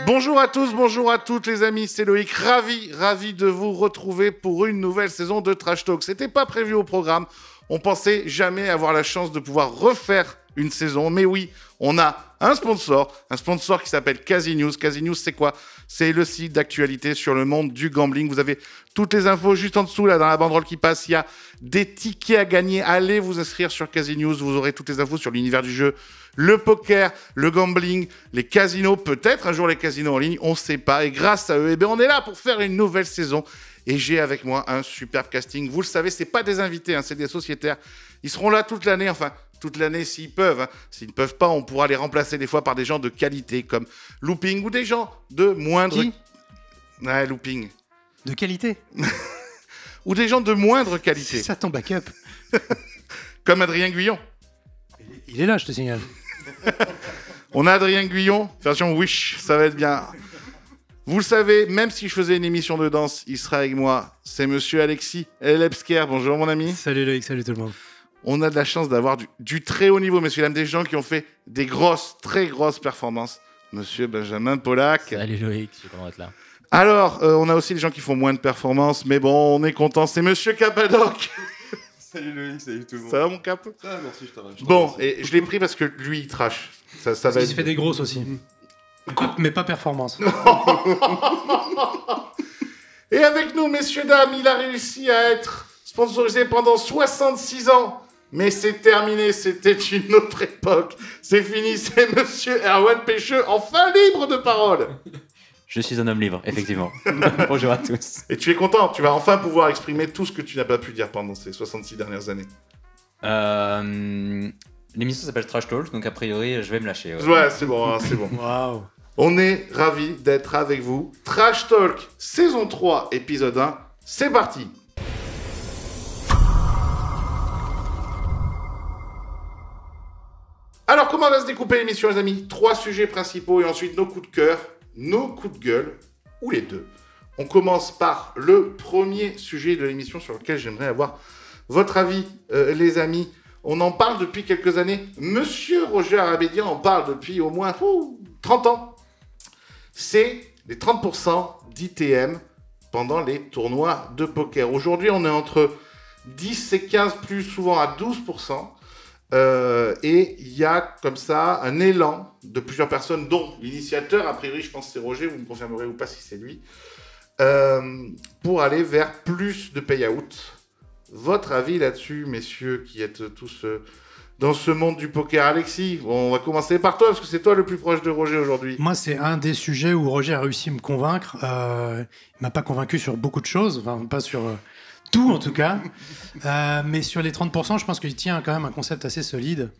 Bonjour à tous, bonjour à toutes les amis, c'est Loïc, ravi de vous retrouver pour une nouvelle saison de Trash Talk. C'était pas prévu au programme, on pensait jamais avoir la chance de pouvoir refaire une saison, mais oui, on a un sponsor qui s'appelle Casinews. Casinews, c'est quoi ? C'est le site d'actualité sur le monde du gambling. Vous avez toutes les infos juste en dessous, là, dans la banderole qui passe. Il y a des tickets à gagner. Allez vous inscrire sur Casinews. Vous aurez toutes les infos sur l'univers du jeu, le poker, le gambling, les casinos. Peut-être un jour les casinos en ligne, on ne sait pas. Et grâce à eux, on est là pour faire une nouvelle saison. Et j'ai avec moi un superbe casting. Vous le savez, ce n'est pas des invités, c'est des sociétaires. Ils seront là toute l'année, toute l'année s'ils peuvent. S'ils ne peuvent pas, on pourra les remplacer des fois par des gens de qualité comme Looping ou des gens de moindre... Ouais, Looping. De qualité. Ou des gens de moindre qualité. C'est ça ton backup. Comme Adrien Guyon. Il est là, je te signale. On a Adrien Guyon, version Wish, ça va être bien. Vous le savez, même si je faisais une émission de danse, il sera avec moi. C'est monsieur Alexis Lepsker. Bonjour mon ami. Salut Loïc, salut tout le monde. On a de la chance d'avoir du très haut niveau, messieurs, dames, des gens qui ont fait des très grosses performances. Monsieur Benjamin Pollack. Salut Loïc, je suis content d'être là. Alors, on a aussi des gens qui font moins de performances, mais bon, on est content. C'est monsieur Capadoc. Salut Loïc, salut tout le monde. Ça va mon cap ? Ça va, merci, je t'en remercie. Bon, et je l'ai pris parce que lui, il trash. Ça va Il être... se fait des grosses aussi. Mais pas performance. Et avec nous, messieurs, dames, il a réussi à être sponsorisé pendant 66 ans. Mais c'est terminé, c'était une autre époque. C'est fini, c'est monsieur Erwan Pêcheux, enfin libre de parole. Je suis un homme libre, effectivement. Bonjour à tous. Et tu es content, tu vas enfin pouvoir exprimer tout ce que tu n'as pas pu dire pendant ces 66 dernières années. L'émission s'appelle Trash Talk, donc a priori, je vais me lâcher. Ouais, c'est bon, c'est bon. Waouh. On est ravis d'être avec vous. Trash Talk, saison 3, épisode 1, c'est parti. Alors, comment va se découper l'émission, les amis ? 3 sujets principaux et ensuite nos coups de cœur, nos coups de gueule, ou les deux. On commence par le premier sujet de l'émission sur lequel j'aimerais avoir votre avis, les amis. On en parle depuis quelques années. Monsieur Roger Arabédian en parle depuis au moins 30 ans. C'est les 30% d'ITM pendant les tournois de poker. Aujourd'hui, on est entre 10 et 15, plus souvent à 12%. Et il y a comme ça un élan de plusieurs personnes, dont l'initiateur, a priori je pense que c'est Roger, vous me confirmerez ou pas si c'est lui, pour aller vers plus de payout. Votre avis là-dessus, messieurs, qui êtes tous dans ce monde du poker. Alexis, on va commencer par toi, parce que c'est toi le plus proche de Roger aujourd'hui. Moi, c'est un des sujets où Roger a réussi à me convaincre. Il m'a pas convaincu sur beaucoup de choses, enfin pas sur... tout en tout cas, mais sur les 30%, je pense qu'il tient quand même un concept assez solide,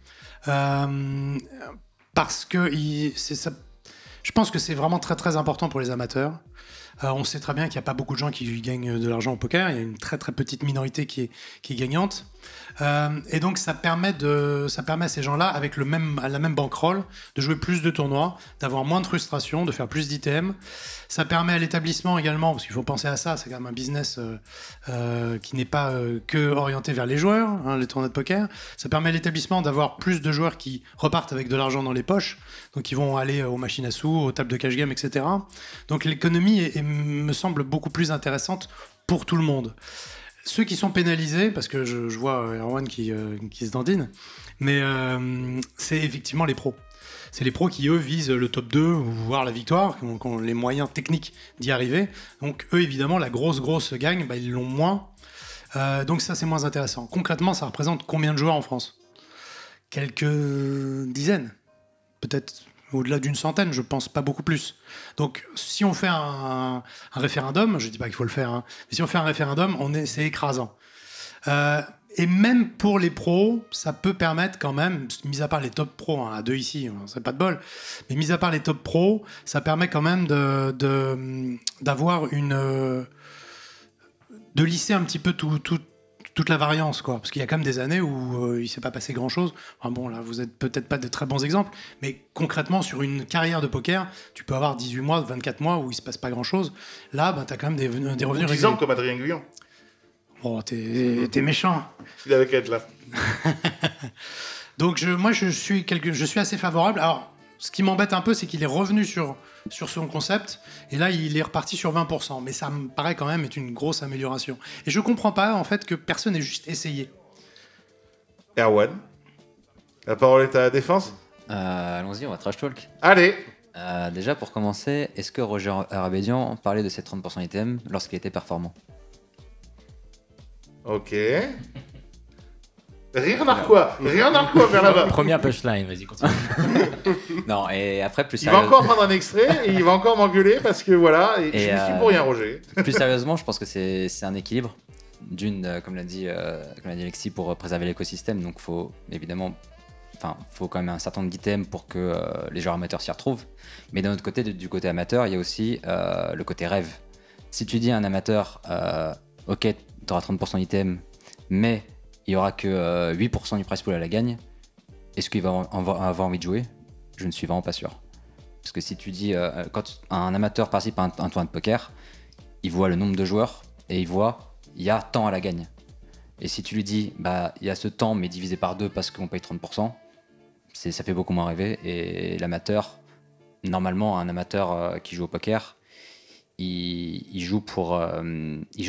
parce que je pense que c'est vraiment très très important pour les amateurs. On sait très bien qu'il n'y a pas beaucoup de gens qui gagnent de l'argent au poker, il y a une très très petite minorité qui est gagnante, et donc ça permet à ces gens-là, avec la même bankroll, de jouer plus de tournois, d'avoir moins de frustration, de faire plus d'ITM. Ça permet à l'établissement également, parce qu'il faut penser à ça, c'est quand même un business qui n'est pas que orienté vers les joueurs, les tournois de poker. Ça permet à l'établissement d'avoir plus de joueurs qui repartent avec de l'argent dans les poches, donc ils vont aller aux machines à sous, aux tables de cash game, etc. Donc l'économie me semble beaucoup plus intéressante pour tout le monde. Ceux qui sont pénalisés, parce que je vois Erwan qui se dandine, mais c'est effectivement les pros. C'est les pros qui, eux, visent le top 2, voire la victoire, qui ont les moyens techniques d'y arriver. Donc, eux, évidemment, la grosse gagne, ils l'ont moins. Donc ça, c'est moins intéressant. Concrètement, ça représente combien de joueurs en France ? Quelques dizaines. Peut-être au-delà d'une centaine, je pense pas beaucoup plus. Donc, si on fait un référendum, je dis pas qu'il faut le faire, mais si on fait un référendum, c'est écrasant. Et même pour les pros, ça peut permettre quand même, mis à part les top pros, à deux ici, c'est pas de bol, mais mis à part les top pros, ça permet quand même d'avoir de lisser un petit peu tous toute la variance, quoi. Parce qu'il y a quand même des années où il ne s'est pas passé grand-chose. Enfin bon, là, vous n'êtes peut-être pas de très bons exemples, mais concrètement, sur une carrière de poker, tu peux avoir 18 mois, 24 mois où il ne se passe pas grand-chose. Là, tu as quand même des revenus 10 ans comme Adrien Guyon. Oh, t'es méchant. Il avait qu'à être là. Donc, je suis assez favorable. Alors, ce qui m'embête un peu, c'est qu'il est revenu sur son concept, et là, il est reparti sur 20%. Mais ça me paraît quand même être une grosse amélioration. Et je comprends pas, en fait, que personne n'ait juste essayé. Erwan, la parole est à la défense. Allons-y, on va trash talk. Allez. Déjà, pour commencer, est-ce que Roger Arabédian parlait de ses 30% ITM lorsqu'il était performant? Ok. Rien narquois vers là-bas. Première punchline, vas-y, continue. Non, et après, plus Il va encore prendre un extrait et il va encore m'engueuler parce que voilà, je ne suis pour rien, Roger. Plus sérieusement, je pense que c'est un équilibre. D'une, comme l'a dit Alexis, pour préserver l'écosystème, donc faut quand même un certain nombre d'items pour que les joueurs amateurs s'y retrouvent. Mais d'un autre côté, du côté amateur, il y a aussi le côté rêve. Si tu dis à un amateur, ok, tu auras 30% d'items, mais il n'y aura que 8% du prize pool à la gagne, est-ce qu'il va avoir envie de jouer? Je ne suis vraiment pas sûr. Parce que si tu dis, quand un amateur participe à un tournoi de poker, il voit le nombre de joueurs et il voit, il y a tant à la gagne. Et si tu lui dis, il y a ce temps mais divisé par 2 parce qu'on paye 30%, ça fait beaucoup moins rêver. Et l'amateur, normalement, un amateur qui joue au poker, il joue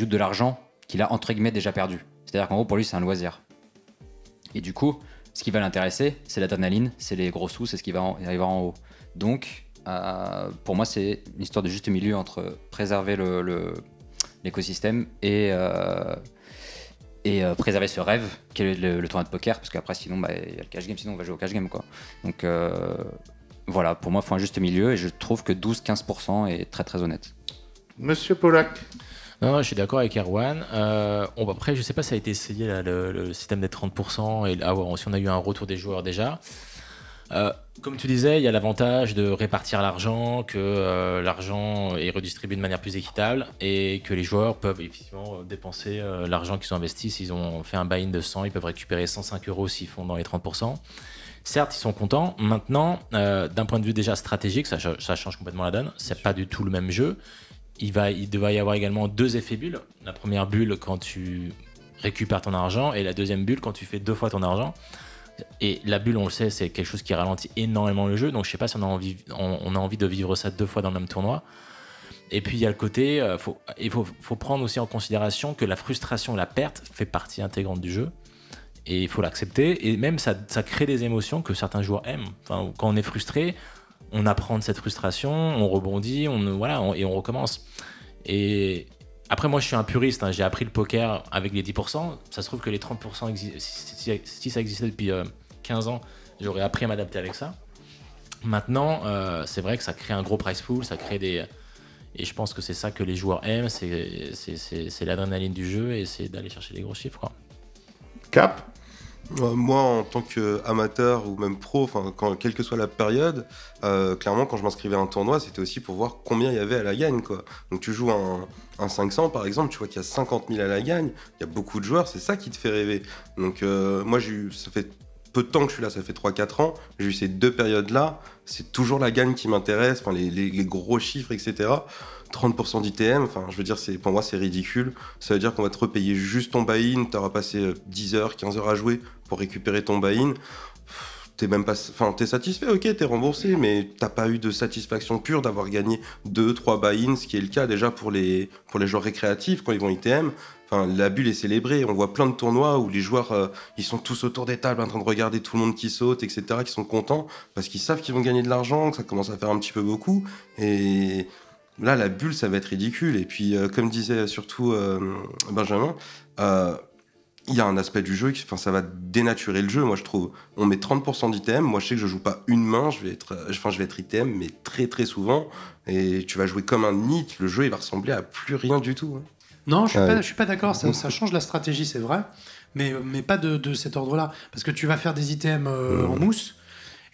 de l'argent qu'il a entre guillemets déjà perdu. C'est-à-dire qu'en gros, pour lui, c'est un loisir. Et du coup, ce qui va l'intéresser, c'est l'adrénaline, c'est les gros sous, c'est ce qui va arriver en haut. Donc, pour moi, c'est une histoire de juste milieu entre préserver l'écosystème et préserver ce rêve qu'est le tournoi de poker, parce qu'après, sinon, il y a le cash game, sinon on va jouer au cash game, quoi. Donc, voilà, pour moi, il faut un juste milieu, et je trouve que 12-15% est très très honnête. Monsieur Pollack. Non, je suis d'accord avec Erwan. Après, je sais pas si ça a été essayé là, le système des 30% et si on a eu un retour des joueurs déjà. Comme tu disais, il y a l'avantage de répartir l'argent, que l'argent est redistribué de manière plus équitable et que les joueurs peuvent effectivement dépenser l'argent qu'ils ont investi. S'ils ont fait un buy-in de 100, ils peuvent récupérer 105 € s'ils font dans les 30%. Certes, ils sont contents. Maintenant, d'un point de vue déjà stratégique, ça change complètement la donne. C'est pas du tout le même jeu. Il devrait y avoir également 2 effets bulles. La première bulle quand tu récupères ton argent et la deuxième bulle quand tu fais 2 fois ton argent. Et la bulle, on le sait, c'est quelque chose qui ralentit énormément le jeu. Donc je sais pas si on a envie de vivre ça 2 fois dans le même tournoi. Et puis il y a le côté, il faut prendre aussi en considération que la frustration et la perte fait partie intégrante du jeu. Et il faut l'accepter. Et même ça crée des émotions que certains joueurs aiment. Enfin, quand on est frustré, on apprend de cette frustration, on rebondit, et on recommence. Et après, moi, je suis un puriste. J'ai appris le poker avec les 10%. Ça se trouve que les 30%, si ça existait depuis 15 ans, j'aurais appris à m'adapter avec ça. Maintenant, c'est vrai que ça crée un gros prize pool, ça crée des... Et je pense que c'est ça que les joueurs aiment, c'est l'adrénaline du jeu et c'est d'aller chercher les gros chiffres, quoi. Cap. Moi, en tant qu'amateur ou même pro, quelle que soit la période, clairement, quand je m'inscrivais à un tournoi, c'était aussi pour voir combien il y avait à la gagne, quoi. Donc tu joues un 500, par exemple, tu vois qu'il y a 50 000 à la gagne, il y a beaucoup de joueurs, c'est ça qui te fait rêver. Donc moi, ça fait peu de temps que je suis là, ça fait 3-4 ans, j'ai eu ces 2 périodes-là, c'est toujours la gagne qui m'intéresse, les gros chiffres, etc. 30% d'ITM, je veux dire, pour moi, c'est ridicule. Ça veut dire qu'on va te repayer juste ton buy-in, tu auras passé 10 heures, 15 heures à jouer pour récupérer ton buy-in. T'es satisfait, ok, t'es remboursé, mais t'as pas eu de satisfaction pure d'avoir gagné 2-3 buy-ins, ce qui est le cas déjà pour les joueurs récréatifs quand ils vont ITM. La bulle est célébrée, on voit plein de tournois où les joueurs, ils sont tous autour des tables en train de regarder tout le monde qui saute, etc., qui sont contents, parce qu'ils savent qu'ils vont gagner de l'argent, que ça commence à faire un petit peu beaucoup, et... Là, la bulle, ça va être ridicule. Et puis, comme disait surtout Benjamin, il y a un aspect du jeu ça va dénaturer le jeu, moi, je trouve. On met 30% d'ITM. Moi, je sais que je joue pas une main. Je vais être ITM, mais très, très souvent. Et tu vas jouer comme un nid. Le jeu, il va ressembler à plus rien du tout. Hein. Non, je suis pas d'accord. Ça change la stratégie, c'est vrai. Mais pas de cet ordre-là. Parce que tu vas faire des ITM en mousse.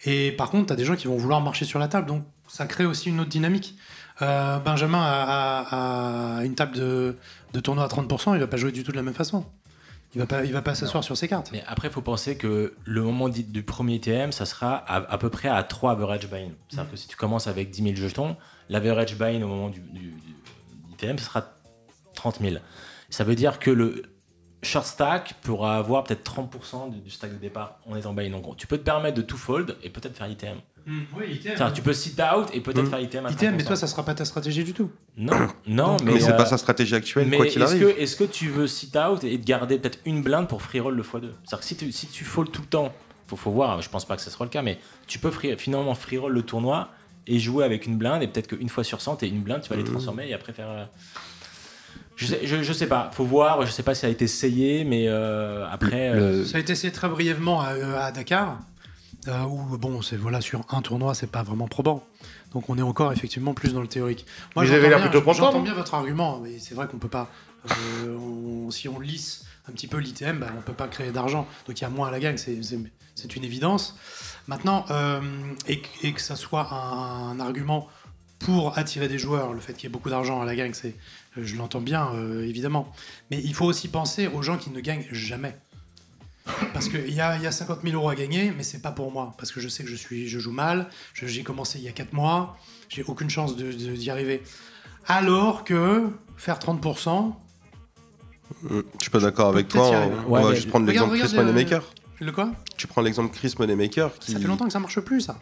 Et par contre, tu as des gens qui vont vouloir marcher sur la table. Donc, ça crée aussi une autre dynamique. Benjamin a une table de tournoi à 30%, il va pas jouer du tout de la même façon. Il va pas s'asseoir sur ses cartes. Mais après, il faut penser que le moment du premier ITM, ça sera à peu près à 3 average buy-in. C'est-à-dire que si tu commences avec 10 000 jetons, l'average buy-in au moment du ITM, ce sera 30 000. Ça veut dire que le short stack pourra avoir peut-être 30% du stack de départ en étant buy-in. Donc tu peux te permettre de tout fold et peut-être faire ITM. Oui, ITM. C'est-à-dire, tu peux sit out et peut-être faire ITM à 30%. ITM, mais toi, ça sera pas ta stratégie du tout. Non, Mais c'est pas sa stratégie actuelle, mais quoi qu'il arrive. est-ce que tu veux sit out et te garder peut-être une blinde pour free roll le x2? C'est-à-dire que si tu fold tout le temps, faut voir, je pense pas que ce sera le cas, mais tu peux finalement free roll le tournoi et jouer avec une blinde, et peut-être qu'une fois sur 100, t'es une blinde, tu vas les transformer et après faire. Je sais pas, faut voir, je sais pas si ça a été essayé, mais après. Ça a été essayé très brièvement à Dakar, où bon, sur un tournoi, c'est pas vraiment probant. Donc on est encore effectivement plus dans le théorique. Moi, Vous avez l'air plutôt content. J'entends bien votre argument, mais c'est vrai qu'on peut pas. Si on lisse un petit peu l'ITM, on peut pas créer d'argent. Donc il y a moins à la gagne, c'est une évidence. Maintenant, et que ça soit un argument pour attirer des joueurs, le fait qu'il y ait beaucoup d'argent à la gagne, je l'entends bien, évidemment. Mais il faut aussi penser aux gens qui ne gagnent jamais. Parce qu'il y a 50 000 euros à gagner, mais c'est pas pour moi. Parce que je sais que je joue mal, j'ai commencé il y a 4 mois, j'ai aucune chance d'y arriver. Alors que faire 30%... Je suis pas d'accord avec toi. On va juste prendre l'exemple Chris Moneymaker. Le quoi? Tu prends l'exemple Chris Moneymaker qui... Ça fait longtemps que ça marche plus, ça.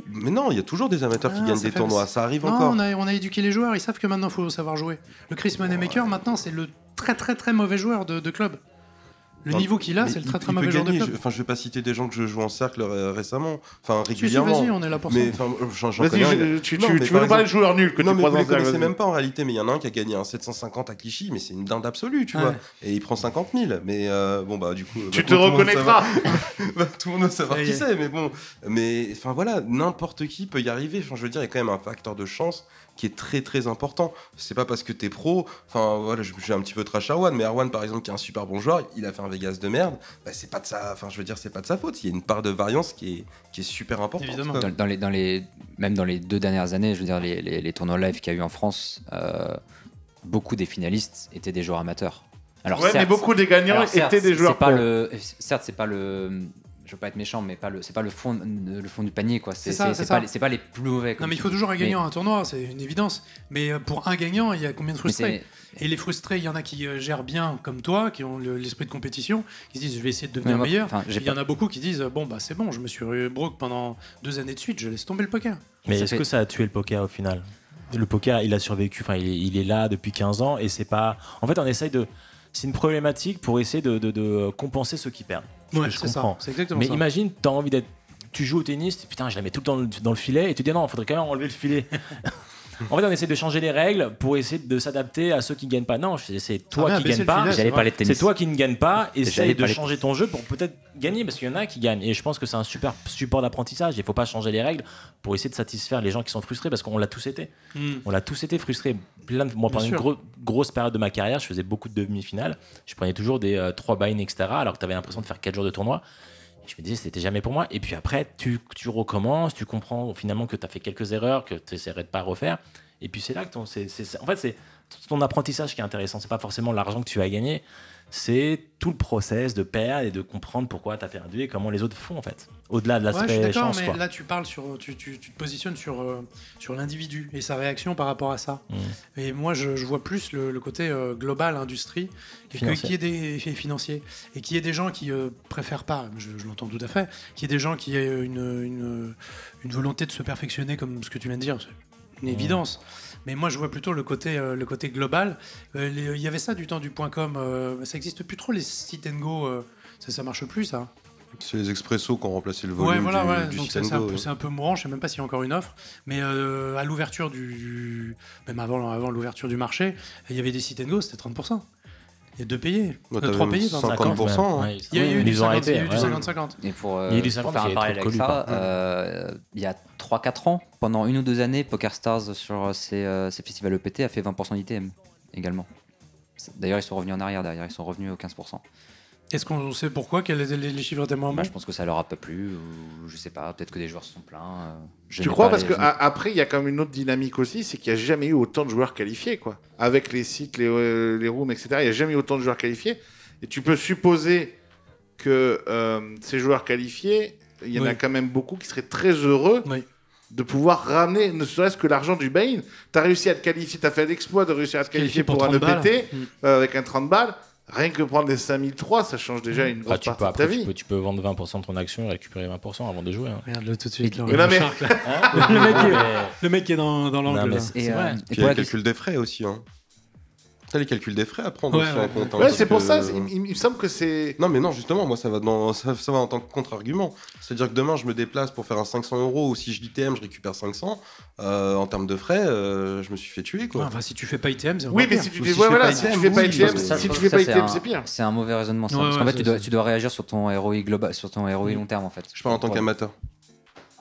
Mais non, il y a toujours des amateurs qui gagnent des tournois, ça arrive encore. Non, on a éduqué les joueurs, ils savent que maintenant il faut savoir jouer. Le Chris Moneymaker, maintenant, c'est le très très très mauvais joueur de club. Le niveau qu'il a, c'est le très très mauvais joueur de club. Je vais pas citer des gens que je joue en cercle récemment, régulièrement. Vas-y, on est là pour ça. Vas-y, tu veux nous parler de joueurs nuls que tu croises vous les en cercle. connaissez même pas en réalité, mais il y en a un qui a gagné un 750 à Clichy, mais c'est une dinde absolue, tu vois. Et il prend 50 000. Mais du coup. Tu te reconnaîtras. Tout le monde va savoir qui c'est, mais bon. Mais enfin voilà, n'importe qui peut y arriver. Je veux dire, il y a quand même un facteur de chance qui est très très important. C'est pas parce que t'es pro, j'ai un petit peu trash Erwan, mais Erwan par exemple qui est un super bon joueur, il a fait un Vegas de merde, c'est pas de sa faute. Il y a une part de variance qui est super importante. Évidemment. Même dans les 2 dernières années, je veux dire les tournois live qu'il y a eu en France, beaucoup des finalistes étaient des joueurs amateurs. Alors, mais beaucoup des gagnants étaient des joueurs pro. Certes, c'est pas le. Je veux pas être méchant, mais c'est pas le fond du panier, quoi. C'est pas les plus mauvais. Non, mais il faut toujours un gagnant à un tournoi, c'est une évidence. Mais pour un gagnant, il y a combien de frustrés? Et les frustrés, il y en a qui gèrent bien comme toi, qui ont l'esprit de compétition, qui se disent je vais essayer de devenir meilleur. Il y en a beaucoup qui disent c'est bon, je me suis broke pendant 2 années de suite, je laisse tomber le poker. Mais est-ce que ça a tué le poker au final? Le poker, il a survécu, il est là depuis 15 ans et c'est pas. En fait, on essaye de. C'est une problématique pour essayer de compenser ceux qui perdent. Ouais, je comprends. C'est exactement mais ça. Imagine, t'as envie d'être. Tu joues au tennis, putain, je la mets tout le temps dans le filet, et tu te dis non, il faudrait quand même enlever le filet. En fait, on essaie de changer les règles pour essayer de s'adapter à ceux qui gagnent pas. Non, c'est toi qui gagne pas. J'allais parler de tennis. C'est toi qui ne gagne pas. Essaye de changer ton jeu pour peut-être gagner, parce qu'il y en a qui gagnent. Et je pense que c'est un super support d'apprentissage. Il faut pas changer les règles pour essayer de satisfaire les gens qui sont frustrés, parce qu'on l'a tous été. On l'a tous été frustrés. Moi, pendant une grosse période de ma carrière, je faisais beaucoup de demi-finales. Je prenais toujours des 3 buy-in, etc. Alors que tu avais l'impression de faire 4 jours de tournoi. Je me disais, c'était jamais pour moi. Et puis après, tu recommences, tu comprends finalement que tu as fait quelques erreurs, que tu essaierais de pas refaire. Et puis c'est là que c'est ton apprentissage qui est intéressant. C'est pas forcément l'argent que tu vas gagner, c'est tout le process de perdre et de comprendre pourquoi tu as perdu et comment les autres font en fait. Au-delà de l'aspect chance. Mais là tu parles tu te positionnes sur l'individu et sa réaction par rapport à ça. Et moi je vois plus le côté global, industrie, qu'il y ait des effets financiers et qu'il y ait des gens qui préfèrent pas, je l'entends tout à fait, qu'il y ait des gens qui aient une volonté de se perfectionner comme ce que tu viens de dire. Une évidence. Mais moi, je vois plutôt le côté global. Il y avait ça du temps du .com. Ça n'existe plus trop, les sit and go. Ça marche plus, ça. C'est les expressos qui ont remplacé le volume du donc sit and go. c'est un peu mourant. Je ne sais même pas s'il y a encore une offre. Mais à l'ouverture même avant l'ouverture du marché, il y avait des sit and go, c'était 30%. Il y a 2 payés. 3 payés, 50%. Il y a eu du 50-50. Et pour faire un parallèle avec ça, il y a 3-4 ans, pendant 1 ou 2 années, PokerStars sur ses festivals EPT a fait 20% d'ITM également. D'ailleurs, ils sont revenus en arrière, ils sont revenus aux 15%. Est-ce qu'on sait pourquoi les chiffres étaient moins bons? Je pense que ça leur a pas plu, ou je sais pas, peut-être que des joueurs se sont plaints. Tu crois? Parce qu'après, il y a quand même une autre dynamique aussi, c'est qu'il n'y a jamais eu autant de joueurs qualifiés, quoi. Avec les sites, les rooms, etc., il n'y a jamais eu autant de joueurs qualifiés. Et tu peux supposer que ces joueurs qualifiés, il y en a quand même beaucoup qui seraient très heureux de pouvoir ramener, ne serait-ce que l'argent du buy-in. Tu as réussi à te qualifier, tu as fait l'exploit de réussir à te qualifier pour un EPT avec un 30 balles. Rien que prendre les 5003, ça change déjà une grosse partie de ta vie. Tu peux vendre 20% de ton action et récupérer 20% avant de jouer. Hein. Regarde-le tout de suite. Le mec qui est dans l'angle. Et puis le calcul des frais aussi. T'as les calculs des frais à prendre aussi en compte. Ouais, c'est pour ça, il me semble que c'est... Non, mais non, justement, moi, ça va en tant que contre-argument. C'est-à-dire que demain, je me déplace pour faire un 500 €, ou si je l'ITM, je récupère 500. En termes de frais, je me suis fait tuer, quoi. Enfin, si tu fais pas ITM, c'est oui, mais si tu fais pas ITM, c'est pire. C'est un mauvais raisonnement. Parce qu'en fait, tu dois réagir sur ton ROI global, sur ton ROI long terme, en fait. Je parle en tant qu'amateur.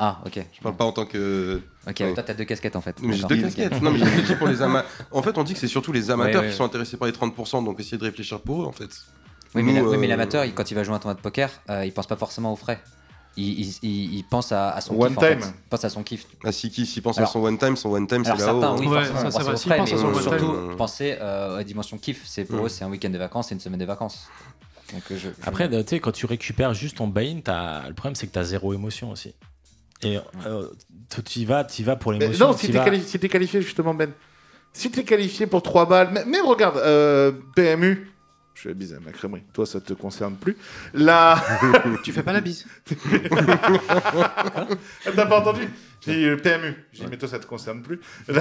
Ah, ok. Je parle pas en tant que... Ok, toi t'as deux casquettes en fait. Mais j'ai deux casquettes. Non, mais j'ai dit pour les amateurs. En fait, on dit que c'est surtout les amateurs qui sont intéressés par les 30%, donc essayez de réfléchir pour eux, en fait. Oui, mais l'amateur, quand il va jouer un tournoi de poker, il pense pas forcément aux frais. Il pense à son one kiff, time. en fait. Il pense à son kiff. Ah, s'il pense à son one time, c'est là-haut. Certains, oui, forcément, ça va. S'il pense à son one surtout penser à la dimension kiff. Pour eux, c'est un week-end de vacances et une semaine de vacances. Donc, Après, tu sais, quand tu récupères juste ton buy-in, le problème c'est que t'as zéro émotion aussi. Et tu y vas pour l'émotion. Non, si t'es qualifié, justement, Ben. Si t'es qualifié pour 3 balles, même regarde, PMU, je suis abusé à ma crèmerie, toi ça te concerne plus. Là. Tu fais pas la bise. T'as pas entendu? J'ai dit PMU. J'ai dit, mais toi ça te concerne plus. Tu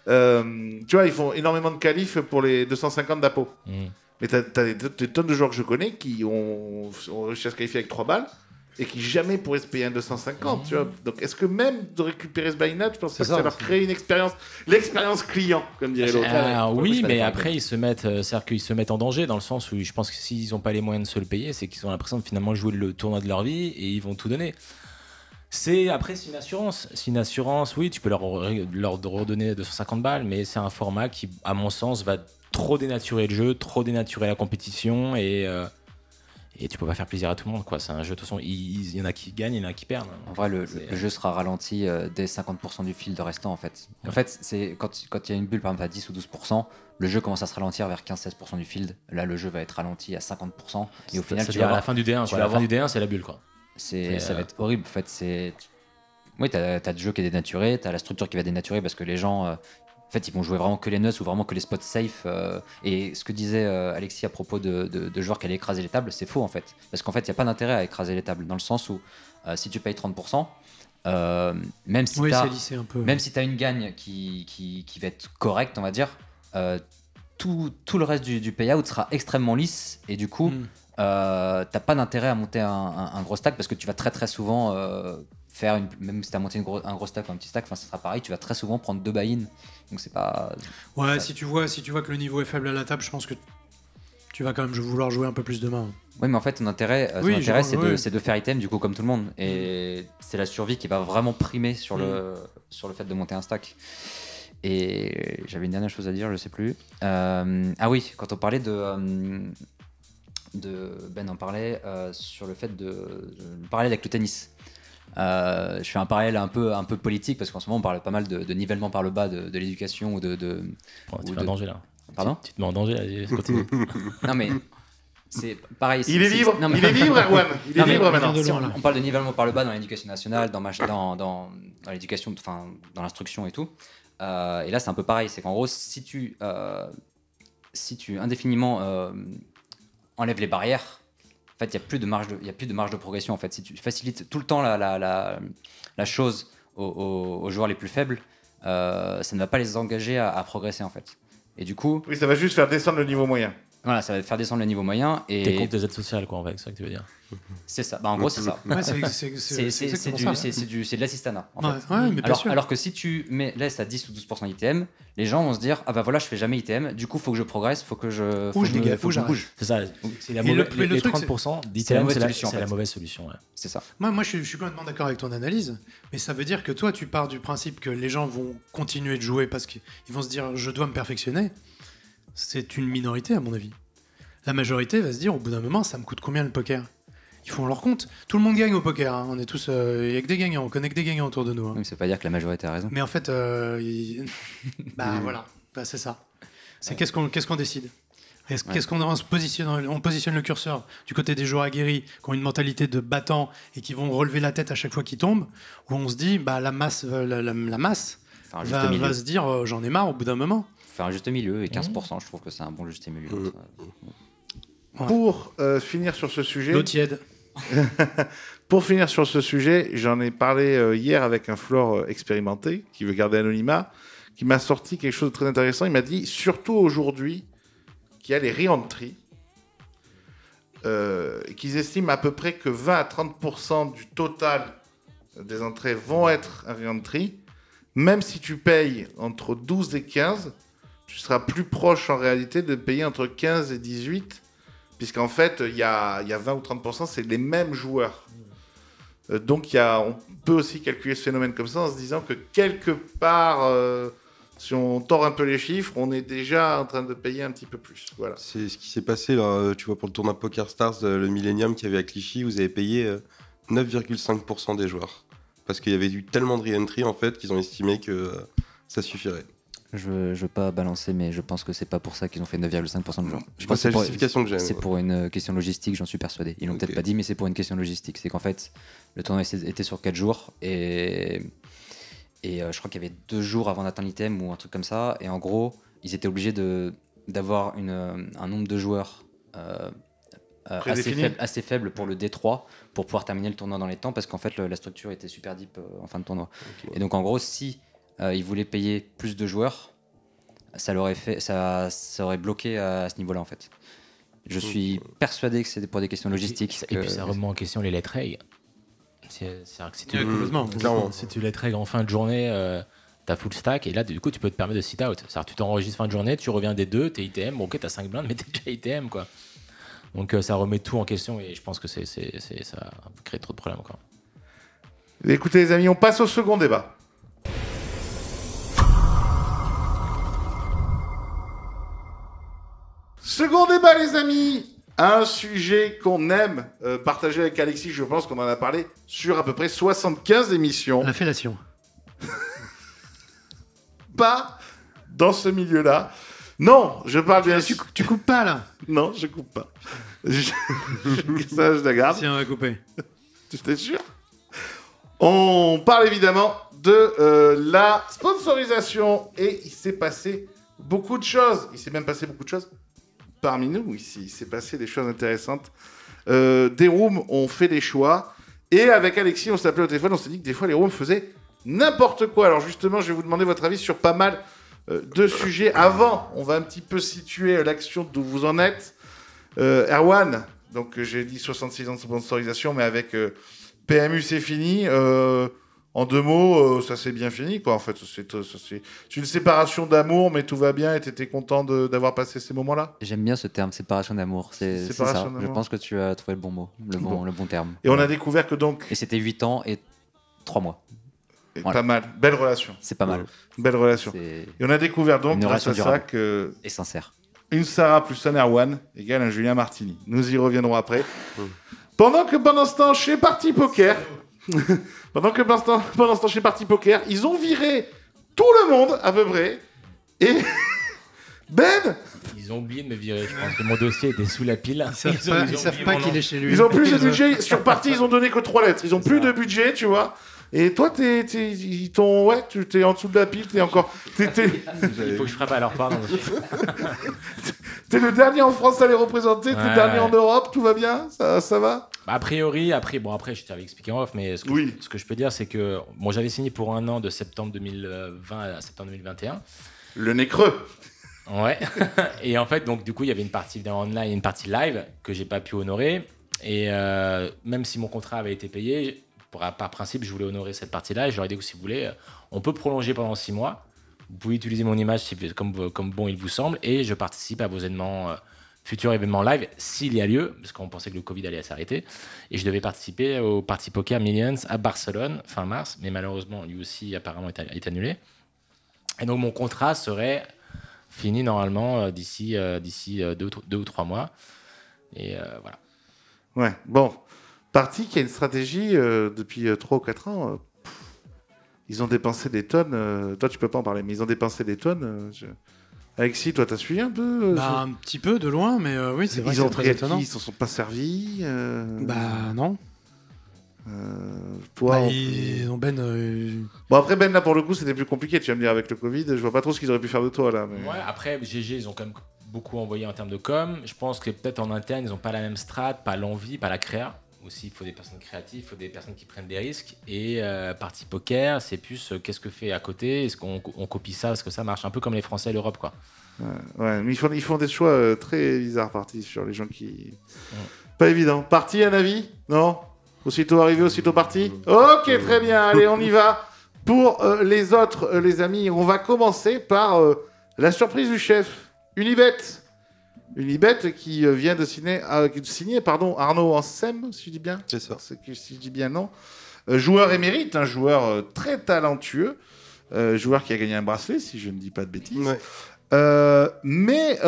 vois, ils font énormément de qualifs pour les 250 d'APO. Mais t'as des tonnes de joueurs que je connais qui ont réussi à se qualifier avec 3 balles. Et qui jamais pourraient se payer un 250, tu vois. Donc, est-ce que même de récupérer ce buy-in, je pense que ça leur crée une expérience, l'expérience client, comme dirait l'autre. Oui, mais après, ils se mettent en danger dans le sens où je pense que s'ils n'ont pas les moyens de se le payer, c'est qu'ils ont l'impression de finalement jouer le tournoi de leur vie et ils vont tout donner. Après, c'est une assurance. C'est une assurance, oui, tu peux leur redonner 250 balles, mais c'est un format qui, à mon sens, va trop dénaturer le jeu, trop dénaturer la compétition et tu peux pas faire plaisir à tout le monde, quoi. C'est un jeu, de toute façon, il y en a qui gagnent, il y en a qui perdent. En vrai, le jeu sera ralenti dès 50% du field restant, en fait. Ouais. En fait, c'est quand il y a une bulle, par exemple, à 10 ou 12%, le jeu commence à se ralentir vers 15-16% du field. Là, le jeu va être ralenti à 50%. Et au final, à la fin du D1, la fin du D1, c'est la bulle, quoi. Ça va être horrible, en fait. Oui, t'as le jeu qui est dénaturé, t'as la structure qui va dénaturer parce que les gens... En fait, ils vont jouer vraiment que les nuts ou vraiment que les spots safe. Et ce que disait Alexis à propos de joueurs qui allaient écraser les tables, c'est faux en fait. Parce qu'en fait, il n'y a pas d'intérêt à écraser les tables. Dans le sens où, si tu payes 30%, même si tu as une gagne qui va être correcte, on va dire, tout le reste du payout sera extrêmement lisse. Et du coup, t'as pas d'intérêt à monter un gros stack parce que tu vas très très souvent... même si tu as monté un gros stack ou un petit stack, ça sera pareil, tu vas très souvent prendre 2 buy-in. Donc c'est pas... Ouais, si tu vois que le niveau est faible à la table, je pense que tu vas quand même vouloir jouer un peu plus de main. Oui, mais en fait, ton intérêt, c'est de faire item, du coup, comme tout le monde. Et c'est la survie qui va vraiment primer sur le fait de monter un stack. Et j'avais une dernière chose à dire, je sais plus. Ah oui, quand on parlait Ben en parlait sur le fait de parler avec le tennis. Je fais un parallèle un peu politique parce qu'en ce moment on parle pas mal de nivellement par le bas de l'éducation ou de tu te mets en danger là. Pardon ? Tu te mets en danger là, continue. Non mais c'est pareil. Il est libre, Erwan. Il est libre maintenant. Si on parle de nivellement par le bas dans l'éducation nationale, dans l'éducation, enfin dans l'instruction et tout. Et là c'est un peu pareil, c'est qu'en gros si tu indéfiniment enlèves les barrières. En fait, il n'y a plus de marge de progression. En fait, si tu facilites tout le temps la chose aux joueurs les plus faibles, ça ne va pas les engager à progresser en fait. Et du coup, oui, ça va juste faire descendre le niveau moyen. Voilà, ça va faire descendre le niveau moyen. Et t'es contre des aides sociales, quoi, en fait, c'est ça que tu veux dire. C'est ça. En gros, c'est ça. Ouais, c'est de l'assistanat. En fait. Ouais, mais bien sûr. Alors que si tu laisses à 10 ou 12% ITM, les gens vont se dire ah bah voilà, je fais jamais ITM, du coup faut que je progresse, faut que je bouge. C'est ça. C'est les 30% d'ITM, c'est la mauvaise solution. Ouais. C'est ça. Moi je suis complètement d'accord avec ton analyse, mais ça veut dire que toi tu pars du principe que les gens vont continuer de jouer parce qu'ils vont se dire je dois me perfectionner. C'est une minorité à mon avis. La majorité va se dire au bout d'un moment ça me coûte combien le poker ? Ils font leur compte. Tout le monde gagne au poker. Hein. On est tous, il y a que des gagnants. On connaît que des gagnants autour de nous. Hein. Oui, ça veut pas dire que la majorité a raison. Mais en fait, voilà, c'est ça. C'est qu'est-ce qu'on décide. Qu'est-ce qu'on on positionne le curseur du côté des joueurs aguerris qui ont une mentalité de battant et qui vont relever la tête à chaque fois qu'ils tombent, où on se dit la masse va se dire j'en ai marre au bout d'un moment. Faire un juste milieu et 15%, je trouve que c'est un bon juste milieu. Ouais. Pour finir sur ce sujet, L'eau tiède. pour finir sur ce sujet, j'en ai parlé hier avec un floor expérimenté qui veut garder anonymat, qui m'a sorti quelque chose de très intéressant. Il m'a dit, surtout aujourd'hui, qu'il y a les re-entry, qu'ils estiment à peu près que 20 à 30% du total des entrées vont être un re-entry. Même si tu payes entre 12 et 15, tu seras plus proche en réalité de payer entre 15 et 18, puisqu'en fait, il y a 20 ou 30%, c'est les mêmes joueurs. Donc, on peut aussi calculer ce phénomène comme ça en se disant que quelque part, si on tord un peu les chiffres, on est déjà en train de payer un petit peu plus. Voilà. C'est ce qui s'est passé, là, tu vois, pour le tournoi Poker Stars, le Millennium qu'il y avait à Clichy, vous avez payé 9,5% des joueurs. Parce qu'il y avait eu tellement de re-entry, en fait, qu'ils ont estimé que ça suffirait. Je veux pas balancer, mais je pense que c'est pas pour ça qu'ils ont fait 9,5% de joueurs. Je Moi, pense c'est que la justification que j'ai. c'est pour une question logistique, j'en suis persuadé. Ils l'ont peut-être pas dit, mais c'est pour une question logistique. C'est qu'en fait, le tournoi était sur 4 jours et je crois qu'il y avait 2 jours avant d'atteindre l'item ou un truc comme ça. Et en gros, ils étaient obligés d'avoir un nombre de joueurs assez faible pour le D3 pour pouvoir terminer le tournoi dans les temps, parce qu'en fait, la structure était super deep en fin de tournoi. Okay. Et donc, en gros, si ils voulaient payer plus de joueurs, ça aurait bloqué à ce niveau-là, en fait. Je suis persuadé que c'est pour des questions logistiques. Et puis ça remet en question les let reg. C'est-à-dire que si tu let reg en fin de journée, t'as full stack, et là du coup tu peux te permettre de sit out. C'est-à-dire que tu t'enregistres fin de journée, tu reviens des 2, t'es ITM, bon ok t'as 5 blindes, mais t'es déjà ITM quoi. Donc ça remet tout en question, et je pense que ça crée trop de problèmes encore. Écoutez les amis, on passe au second débat. Second débat les amis, un sujet qu'on aime partager avec Alexis, je pense qu'on en a parlé sur à peu près 75 émissions. La fellation. Pas dans ce milieu-là. Non, je parle bien sûr. Tu coupes pas là? Non, je coupe pas. Ça, je la garde. Si, on va couper. T'es sûr? On parle évidemment de la sponsorisation, et il s'est passé beaucoup de choses. Il s'est même passé beaucoup de choses parmi nous ici. Il s'est passé des choses intéressantes. Des rooms ont fait des choix, et avec Alexis, on s'est appelé au téléphone, on s'est dit que des fois les rooms faisaient n'importe quoi. Alors justement, je vais vous demander votre avis sur pas mal de sujets. Avant, on va un petit peu situer l'action d'où vous en êtes. Erwan, donc j'ai dit 66 ans de sponsorisation, mais avec PMU c'est fini. En 2 mots, ça s'est bien fini, quoi. En fait, c'est une séparation d'amour, mais tout va bien, et t'étais content d'avoir passé ces moments-là? J'aime bien ce terme, séparation d'amour. C'est ça. Je pense que tu as trouvé le bon mot, le bon terme. Et on a découvert que donc... Et c'était 8 ans et 3 mois. Voilà. Pas mal. Belle relation. C'est pas mal. Belle relation. Et on a découvert donc, grâce à ça, que... Et sincère. Une Sarah plus un Erwan égale un Julien Martini. Nous y reviendrons après. Pendant ce temps, chez Party Poker... pendant ce temps, chez Party Poker, ils ont viré tout le monde, à peu près. Et... Ben, ils ont oublié de me virer, je pense que mon dossier était sous la pile. Ils savent pas qu'il est chez lui. Ils ont plus de budget. Sur Party, ils ont donné que 3 lettres. Ils ont plus de budget, tu vois. Et toi, ils t'ont... Ouais, tu t'es en dessous de la pile, t'es encore... Il faut que je frappe à leur part. T'es le dernier en France à les représenter, t'es le dernier en Europe, tout va bien? Ça va? Bah, a priori, après, je t'avais expliqué en off, mais ce que je peux dire, c'est que j'avais signé pour 1 an de septembre 2020 à septembre 2021. Le nez creux. Ouais. Et en fait, donc, du coup, il y avait une partie online et une partie live que j'ai pas pu honorer. Et même si mon contrat avait été payé, par principe, je voulais honorer cette partie-là. Et je leur ai dit que si vous voulez, on peut prolonger pendant 6 mois. Vous pouvez utiliser mon image comme bon il vous semble. Et je participe à vos futurs événements live s'il y a lieu, parce qu'on pensait que le Covid allait s'arrêter. Et je devais participer au Party Poker Millions à Barcelone fin mars. Mais malheureusement, lui aussi, apparemment, est annulé. Et donc, mon contrat serait fini normalement d'ici 2 ou 3 mois. Et voilà. Ouais, bon. Parti qui a une stratégie depuis 3 ou 4 ans. Ils ont dépensé des tonnes. Toi, tu peux pas en parler, mais ils ont dépensé des tonnes. Alexis, toi, t'as suivi un peu Bah, un petit peu de loin, mais oui, c'est vrai que Ils ont c'est très pris étonnant. ils s'en sont pas servis. Bah non. Toi, Bah, on ils ont Bon, après, Ben, là, pour le coup, c'était plus compliqué. Tu vas me dire, avec le Covid, je vois pas trop ce qu'ils auraient pu faire de toi, là. Mais... Ouais, après, GG, ils ont quand même beaucoup envoyé en termes de com. Je pense que peut-être en interne, ils n'ont pas la même strat, pas l'envie, pas la créa. Aussi, il faut des personnes créatives, il faut des personnes qui prennent des risques. Et partie poker, c'est plus qu'est-ce que fait à côté, est-ce qu'on copie ça, est-ce que ça marche un peu comme les Français et l'Europe, quoi. Ouais, mais ils font des choix très bizarres, partis, sur les gens qui... Pas évident. Parti, un avis? Non? Aussitôt arrivé, aussitôt parti? Ok, très bien, allez, on y va. Pour les autres, les amis, on va commencer par la surprise du chef. Unibet. Unibet qui vient de signer Arnaud Ansem, si je dis bien. C'est ça. Si je dis bien, non. Joueur émérite, un joueur très talentueux. Joueur qui a gagné un bracelet, si je ne dis pas de bêtises. Ouais. Mais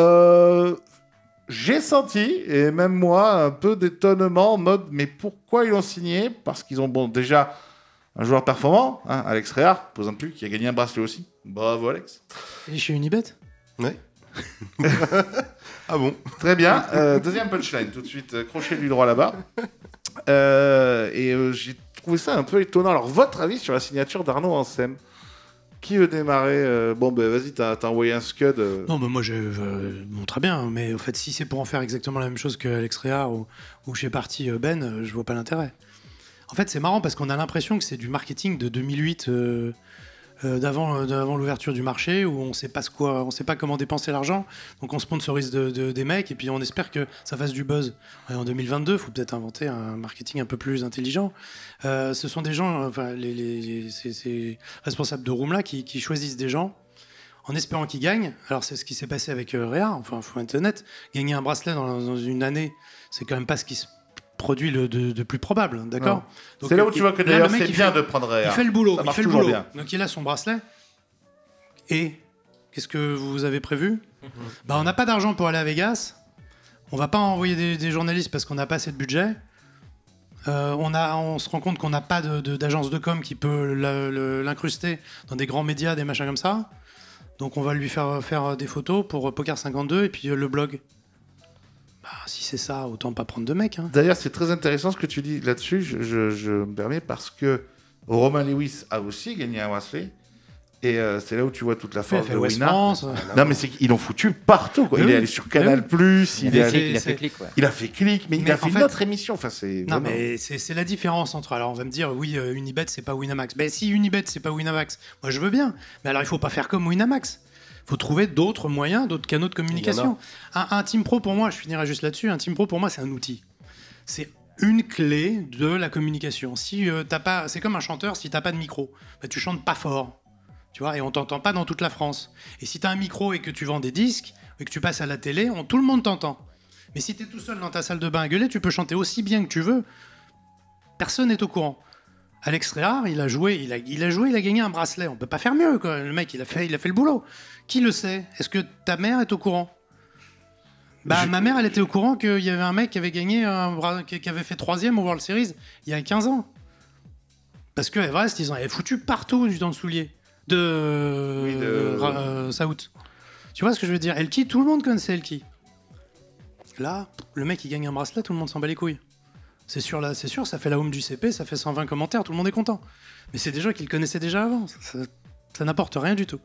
j'ai senti, et même moi, un peu d'étonnement en mode, mais pourquoi ils l'ont signé? Parce qu'ils ont, bon, déjà, un joueur performant, hein, Alex Réard, posant plus, qui a gagné un bracelet aussi. Bravo, Alex. Et chez Unibet? Ouais. Ah bon? Très bien. Deuxième punchline, tout de suite, crochet du droit là-bas. J'ai trouvé ça un peu étonnant. Alors, votre avis sur la signature d'Arnaud Ansem? Qui veut démarrer? Bon, ben vas-y, t'as envoyé un scud. Non, mais moi, bon, très bien. Mais en fait, si c'est pour en faire exactement la même chose que Alex Réard ou chez Parti Ben, je vois pas l'intérêt. En fait, c'est marrant parce qu'on a l'impression que c'est du marketing de 2008, d'avant l'ouverture du marché, où on sait pas comment dépenser l'argent. Donc on sponsorise des mecs et puis on espère que ça fasse du buzz. Et en 2022, il faut peut-être inventer un marketing un peu plus intelligent. Ce sont des gens, ces responsables de room là qui choisissent des gens en espérant qu'ils gagnent. Alors c'est ce qui s'est passé avec Réard. Enfin, faut être honnête, gagner un bracelet dans une année, c'est quand même pas ce qui se produit de plus probable, d'accord? C'est là où tu vois que là, d'ailleurs le mec, c'est bien de prendre Réard. il fait le boulot, Ça marche toujours bien. Donc il a son bracelet. Et qu'est-ce que vous avez prévu? Bah, on n'a pas d'argent pour aller à Vegas. On va pas envoyer des journalistes parce qu'on n'a pas assez de budget. On se rend compte qu'on n'a pas d'agence de com qui peut l'incruster dans des grands médias, des machins comme ça. Donc on va lui faire des photos pour Poker 52 et puis le blog. Bah, si c'est ça, autant pas prendre de mecs. Hein. D'ailleurs, c'est très intéressant ce que tu dis là-dessus. Je me permets parce que Romain Lewis a aussi gagné un bracelet. Et c'est là où tu vois toute la force de West Wina. France. Non, mais c'est qu'ils l'ont foutu partout. Quoi. Il est allé sur Canal+, Il a fait clic, ouais. il a fait clic, mais il a fait une autre émission. Enfin, c'est Non, vraiment... mais c'est la différence entre... Alors, on va me dire, oui, Unibet, c'est pas Winamax. Ben, si Unibet, c'est pas Winamax, moi, je veux bien. Mais alors, il faut pas faire comme Winamax. Il faut trouver d'autres moyens, d'autres canaux de communication. Un Team Pro, pour moi, je finirai juste là-dessus, un Team Pro, pour moi, c'est un outil. C'est une clé de la communication. Si t'as pas... C'est comme un chanteur, si t'as pas de micro, ben, tu chantes pas fort. Tu vois, et on t'entend pas dans toute la France. Et si tu as un micro et que tu vends des disques, et que tu passes à la télé, tout le monde t'entend. Mais si tu es tout seul dans ta salle de bain à gueuler, tu peux chanter aussi bien que tu veux. Personne n'est au courant. Alex Réard, il a gagné un bracelet. On peut pas faire mieux, quoi. Le mec, il a fait le boulot. Qui le sait? Est-ce que ta mère est au courant? Bah, ma mère, elle était au courant qu'il y avait un mec qui avait gagné qui avait fait 3e au World Series il y a 15 ans. Parce que Everest, ils en avaient foutu partout dans le soulier. South. Tu vois ce que je veux dire? Elki, tout le monde connaissait Elki. Là, le mec il gagne un bracelet, tout le monde s'en bat les couilles. C'est sûr, ça fait la home du CP, ça fait 120 commentaires, tout le monde est content. Mais c'est des gens qui le connaissaient déjà avant. Ça n'apporte rien du tout.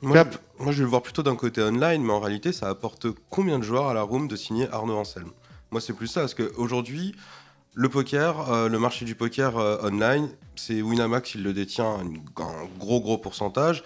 Moi, je vais le voir plutôt d'un côté online, mais en réalité, ça apporte combien de joueurs à la room de signer Arnaud Anselme? Moi, c'est plus ça, parce qu'aujourd'hui, le poker, le marché du poker online, c'est Winamax, il le détient un gros pourcentage.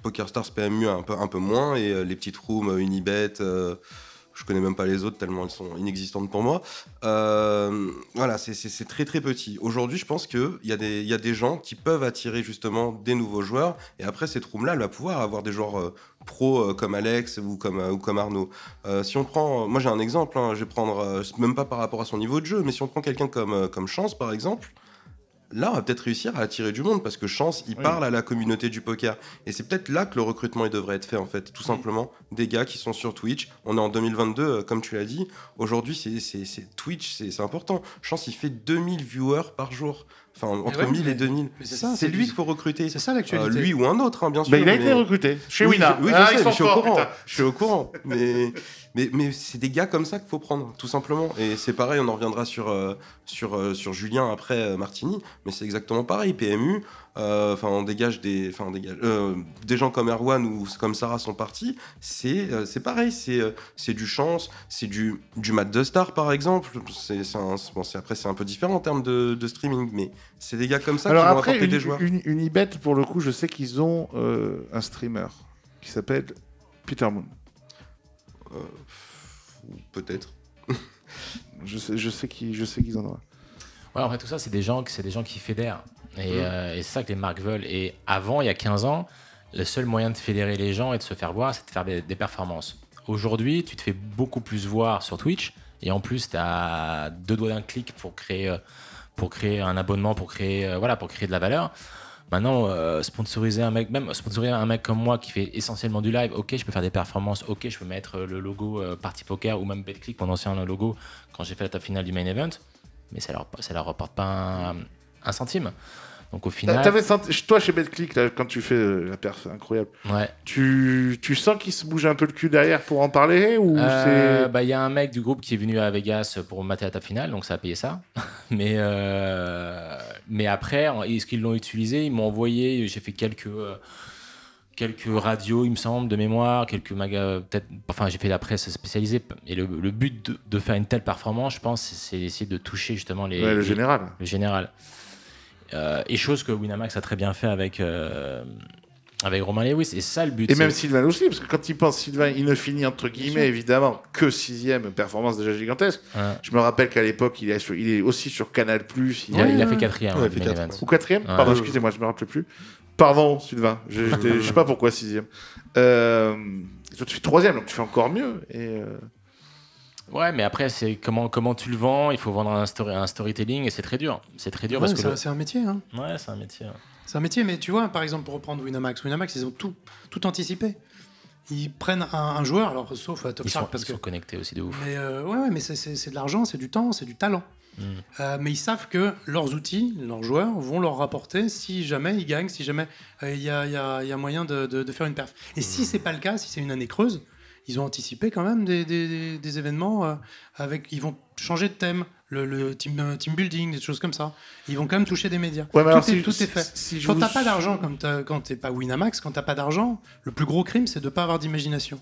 PokerStars, PMU, un peu moins. Et les petites rooms, Unibet, je connais même pas les autres tellement elles sont inexistantes pour moi. Voilà, c'est très petit. Aujourd'hui, je pense qu'il y a des gens qui peuvent attirer justement des nouveaux joueurs. Et après, cette room-là, elle va pouvoir avoir des joueurs pro comme Alex ou comme Arnaud. Si on prend, moi j'ai un exemple, hein, je vais prendre, même pas par rapport à son niveau de jeu, mais si on prend quelqu'un comme Chance par exemple, là on va peut-être réussir à attirer du monde parce que Chance il parle à la communauté du poker et c'est peut-être là que le recrutement il devrait être fait en fait, tout simplement des gars qui sont sur Twitch. On est en 2022 comme tu l'as dit, aujourd'hui c'est Twitch, c'est important. Chance il fait 2000 viewers par jour. entre ouais, 1000 et 2000. C'est lui qu'il faut recruter. C'est ça l'actualité. Lui ou un autre, hein, bien sûr. Bah, il a été recruté chez Wina. Oui, ils je sont suis au forts, courant. putain. Je suis au courant. Mais c'est des gars comme ça qu'il faut prendre, tout simplement. Et c'est pareil, on en reviendra sur Julien après Martini, mais c'est exactement pareil. PMU, on dégage des gens comme Erwan ou comme Sarah sont partis. C'est pareil, c'est du chance, c'est du Matt de Star par exemple. Après c'est un peu différent en termes de streaming, mais c'est des gars comme ça qui vont apporter des joueurs. Une Ibet, pour le coup, je sais qu'ils ont un streamer qui s'appelle Peter Moon. Peut-être. Je sais qu'ils en ont. Ouais, en fait, tout ça, c'est des gens qui fédèrent. Et c'est ça que les marques veulent. Et avant, il y a 15 ans, le seul moyen de fédérer les gens et de se faire voir, c'est de faire des performances. Aujourd'hui, tu te fais beaucoup plus voir sur Twitch. Et en plus, tu as 2 doigts d'un clic pour créer un abonnement, pour créer de la valeur. Maintenant, sponsoriser un mec comme moi qui fait essentiellement du live, ok, je peux faire des performances, ok, je peux mettre le logo Party Poker ou même BetClick, mon ancien logo, quand j'ai fait la top finale du main event, mais ça leur rapporte pas un centime. Donc au final... Toi, chez BetClick, là, quand tu fais la perf incroyable, ouais. tu sens qu'il se bouge un peu le cul derrière pour en parler ou c'est... Il y a un mec du groupe qui est venu à Vegas pour mater la table finale, donc ça a payé ça. mais après, est-ce qu'ils l'ont utilisé? Ils m'ont envoyé, j'ai fait quelques radios, il me semble, de mémoire, quelques magas, peut-être. Enfin, j'ai fait la presse spécialisée. Et le but de faire une telle performance, je pense, c'est d'essayer de toucher justement le général. Le général. Et chose que Winamax a très bien fait avec Romain Lewis, et ça le but. Et même Sylvain aussi, parce que quand il pense Sylvain, il ne finit entre guillemets évidemment que 6ème, performance déjà gigantesque. Ouais. Je me rappelle qu'à l'époque, il est aussi sur Canal+. Il a fait 4ème. Ou 4ème ouais. Pardon, excusez-moi, je me rappelle plus. Pardon, Sylvain, je sais pas pourquoi 6ème. Toi, tu fais 3ème, donc tu fais encore mieux. Ouais, mais après, c'est comment tu le vends. Il faut vendre un storytelling et c'est très dur. C'est très dur parce que c'est un métier. Hein. Ouais, c'est un métier. C'est un métier, mais tu vois, par exemple, pour reprendre Winamax, ils ont tout anticipé. Ils prennent un joueur, alors sauf Top Shark parce qu'ils sont connectés aussi de ouf. Mais mais c'est de l'argent, c'est du temps, c'est du talent. Mais ils savent que leurs outils, leurs joueurs vont leur rapporter si jamais ils gagnent, si jamais il y a moyen de faire une perf. Et si c'est pas le cas, si c'est une année creuse, ils ont anticipé quand même des événements ils vont changer de thème, le team building, des choses comme ça. Ils vont quand même toucher des médias. Ouais, tout est fait. Quand t'as pas d'argent, quand t'es pas Winamax, quand t'as pas d'argent, le plus gros crime, c'est de pas avoir d'imagination.